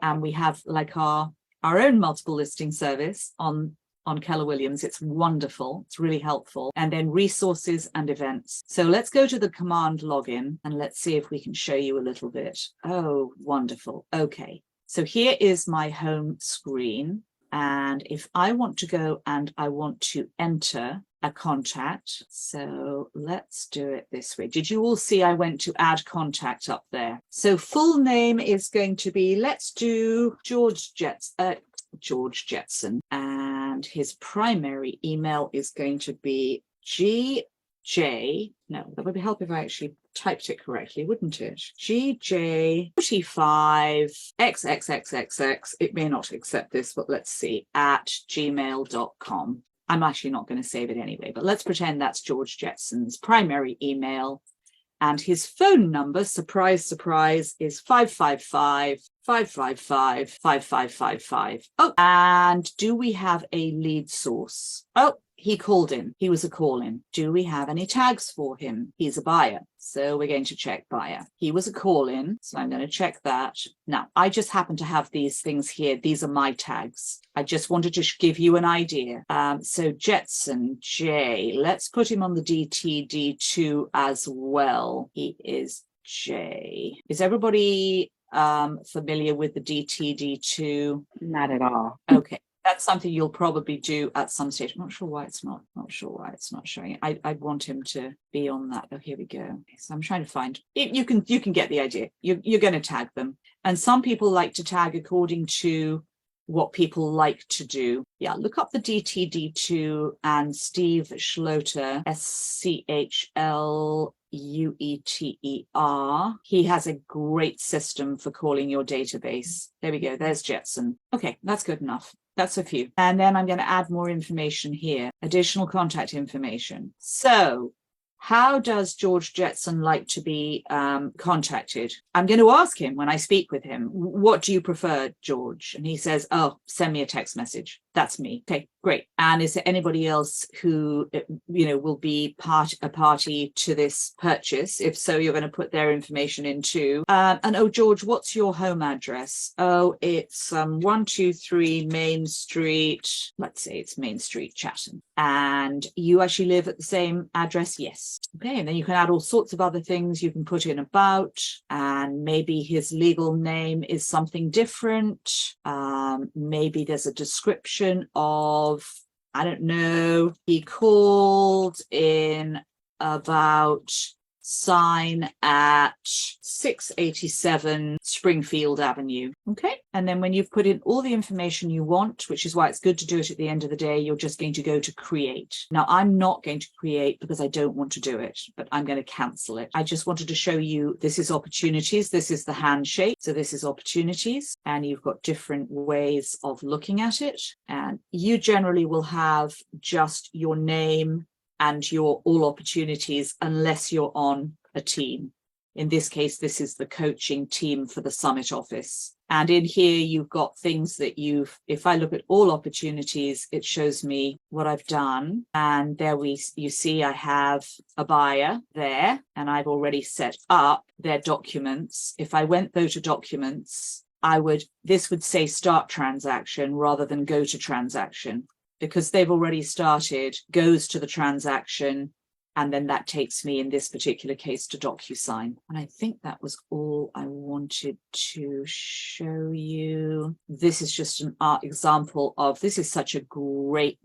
Speaker 1: And we have like our own multiple listing service on Keller Williams. It's wonderful. It's really helpful. And then resources and events. So let's go to the Command login and let's see if we can show you a little bit. Oh, wonderful. Okay. So here is my home screen. And if I want to go and I want to enter a contact, so let's do it this way. Did you all see I went to add contact up there? So full name is going to be, let's do George Jetson. And his primary email is going to be no, that would help if I actually typed it correctly, wouldn't it? GJ45XXXXX. It may not accept this, but let's see, at gmail.com. I'm actually not going to save it anyway, but let's pretend that's George Jetson's primary email. And his phone number, surprise, surprise, is 555-555-5555. Oh, and do we have a lead source? Oh, he called in. He was a call-in. Do we have any tags for him? He's a buyer. So we're going to check buyer. He was a call-in, so I'm going to check that. Now, I just happen to have these things here. These are my tags. I just wanted to give you an idea. So Jetson J, let's put him on the DTD2 as well. He is J. Is everybody familiar with the DTD2?
Speaker 21: Not at all.
Speaker 1: Okay. That's something you'll probably do at some stage. I'm not sure why it's not showing it. I want him to be on that. Oh, here we go. Okay, so I'm trying to find it. You can get the idea. You're going to tag them. And some people like to tag according to what people like to do. Yeah, look up the DTD2 and Steve Schloeter, SCHLUETER. He has a great system for calling your database. There we go. There's Jetson. Okay, that's good enough. That's a few. And then I'm going to add more information here, additional contact information. So how does George Jetson like to be contacted? I'm going to ask him when I speak with him, what do you prefer, George? And he says, oh, send me a text message. That's me. Okay, great. And is there anybody else who, will be a party to this purchase? If so, you're going to put their information in too. And oh, George, what's your home address? Oh, it's 123 Main Street. Let's say it's Main Street, Chatham. And you actually live at the same address? Yes. Okay, and then you can add all sorts of other things. You can put in about, and maybe his legal name is something different. Maybe there's a description of, I don't know, he called in about sign at 687 Springfield Avenue. Okay. And then when you've put in all the information you want, which is why it's good to do it at the end of the day, you're just going to go to create. Now, I'm not going to create because I don't want to do it, but I'm going to cancel it. I just wanted to show you this is opportunities. This is the handshake. So this is opportunities, and you've got different ways of looking at it. And you generally will have just your name and your all opportunities unless you're on a team. In this case, this is the coaching team for the Summit office. And in here, you've got things that if I look at all opportunities, it shows me what I've done. And there you see I have a buyer there, and I've already set up their documents. If I went though to documents, this would say start transaction rather than go to transaction, because they've already started, goes to the transaction, and then that takes me in this particular case to DocuSign. And I think that was all I wanted to show you. This is just an example of, this is such a great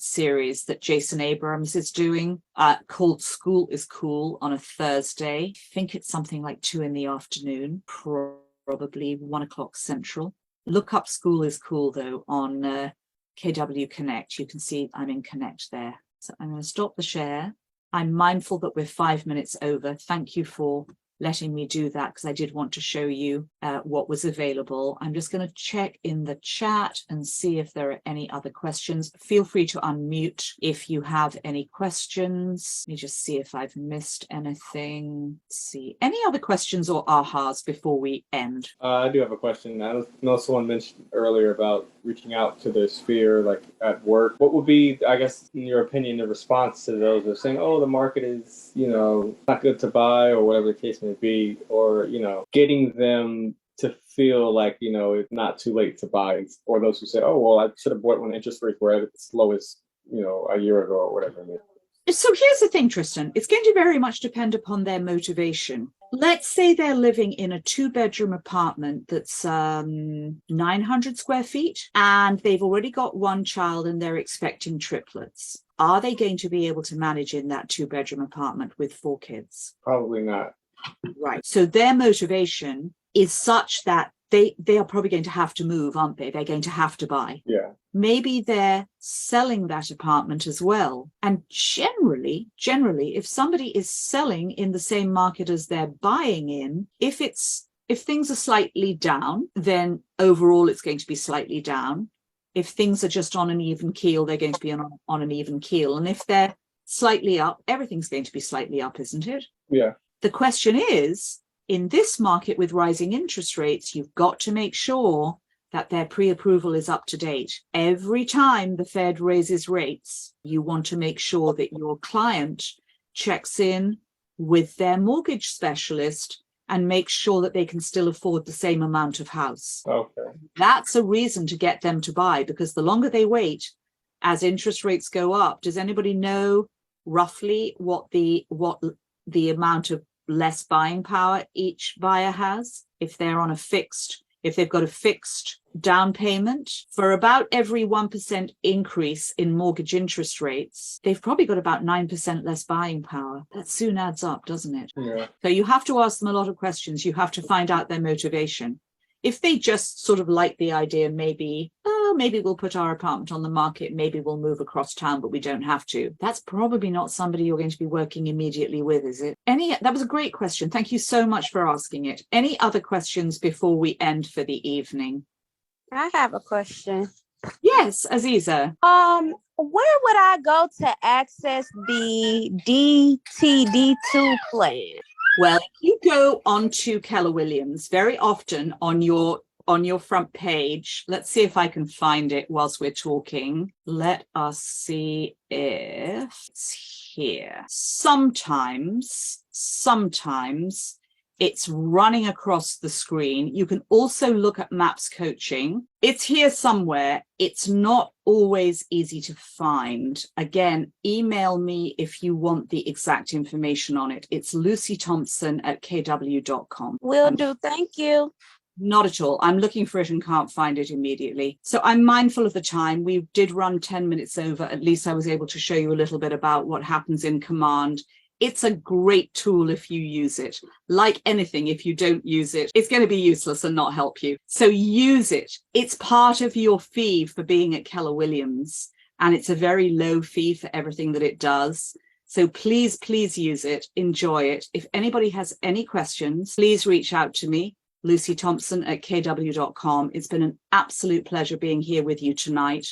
Speaker 1: series that Jason Abrams is doing, called School is Cool, on a Thursday. I think it's something like 2 p.m, probably 1 o'clock Central. Look up School is Cool though on KW Connect. You can see I'm in Connect there. So I'm going to stop the share. I'm mindful that we're 5 minutes over. Thank you for letting me do that, because I did want to show you what was available. I'm just going to check in the chat and see if there are any other questions. Feel free to unmute if you have any questions. Let me just see if I've missed anything. Let's see. Any other questions or ahas before we end?
Speaker 8: I do have a question. I know someone mentioned earlier about reaching out to their sphere, like at work. What would be, I guess, in your opinion, the response to those who are saying, oh, the market is, not good to buy, or whatever the case may be, or, getting them to feel like, it's not too late to buy, or those who say, oh, well, I should have bought when interest rates were at its lowest, a year ago or whatever it is.
Speaker 1: So here's the thing, Tristan, it's going to very much depend upon their motivation. Let's say they're living in a 2-bedroom apartment that's 900 square feet, and they've already got one child and they're expecting triplets. Are they going to be able to manage in that 2-bedroom apartment with 4 kids?
Speaker 8: Probably not.
Speaker 1: Right. So their motivation is such that they are probably going to have to move, aren't they? They're going to have to buy.
Speaker 8: Yeah.
Speaker 1: Maybe they're selling that apartment as well. And generally, if somebody is selling in the same market as they're buying in, if things are slightly down, then overall it's going to be slightly down. If things are just on an even keel, they're going to be on an even keel. And if they're slightly up, everything's going to be slightly up, isn't it?
Speaker 8: Yeah.
Speaker 1: The question is, in this market with rising interest rates, you've got to make sure that their pre-approval is up to date. Every time the Fed raises rates, you want to make sure that your client checks in with their mortgage specialist and makes sure that they can still afford the same amount of house.
Speaker 8: Okay. That's
Speaker 1: a reason to get them to buy, because the longer they wait, as interest rates go up, does anybody know roughly what the amount of less buying power each buyer has if they've got a fixed down payment? For about every 1% increase in mortgage interest rates, they've probably got about 9% less buying power. That soon adds up, doesn't it?
Speaker 8: Yeah.
Speaker 1: So you have to ask them a lot of questions. You have to find out their motivation. If they just sort of like the idea, maybe we'll put our apartment on the market, maybe we'll move across town, but we don't have to. That's probably not somebody you're going to be working immediately with, is it? That was a great question. Thank you so much for asking it. Any other questions before we end for the evening?
Speaker 7: I have a question.
Speaker 1: Yes, Aziza.
Speaker 7: Where would I go to access the DTD2 plan?
Speaker 1: Well, if you go onto Keller Williams, very often on your front page, let's see if I can find it whilst we're talking. Let us see if it's here. Sometimes it's running across the screen. You can also look at Maps Coaching. It's here somewhere. It's not always easy to find. Again, email me if you want the exact information on it. It's lucythompson@kw.com.
Speaker 7: Will do. Thank you.
Speaker 1: Not at all. I'm looking for it and can't find it immediately. So I'm mindful of the time. We did run 10 minutes over. At least I was able to show you a little bit about what happens in Command. It's a great tool if you use it. Like anything, if you don't use it, it's going to be useless and not help you. So use it. It's part of your fee for being at Keller Williams, and it's a very low fee for everything that it does. So please use it. Enjoy it. If anybody has any questions, please reach out to me, lucythompson@kw.com. It's been an absolute pleasure being here with you tonight.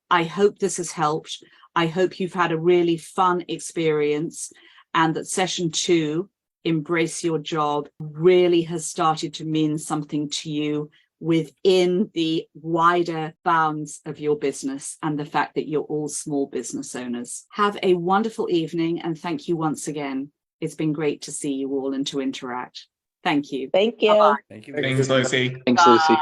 Speaker 1: I hope this has helped. I hope you've had a really fun experience, and that session 2, Embrace Your Job, really has started to mean something to you within the wider bounds of your business and the fact that you're all small business owners. Have a wonderful evening, and thank you once again. It's been great to see you all and to interact. Thank you.
Speaker 11: Thank you.
Speaker 1: Bye-bye.
Speaker 5: Thank you. Thanks, Lucy.
Speaker 8: Thanks, Lucy.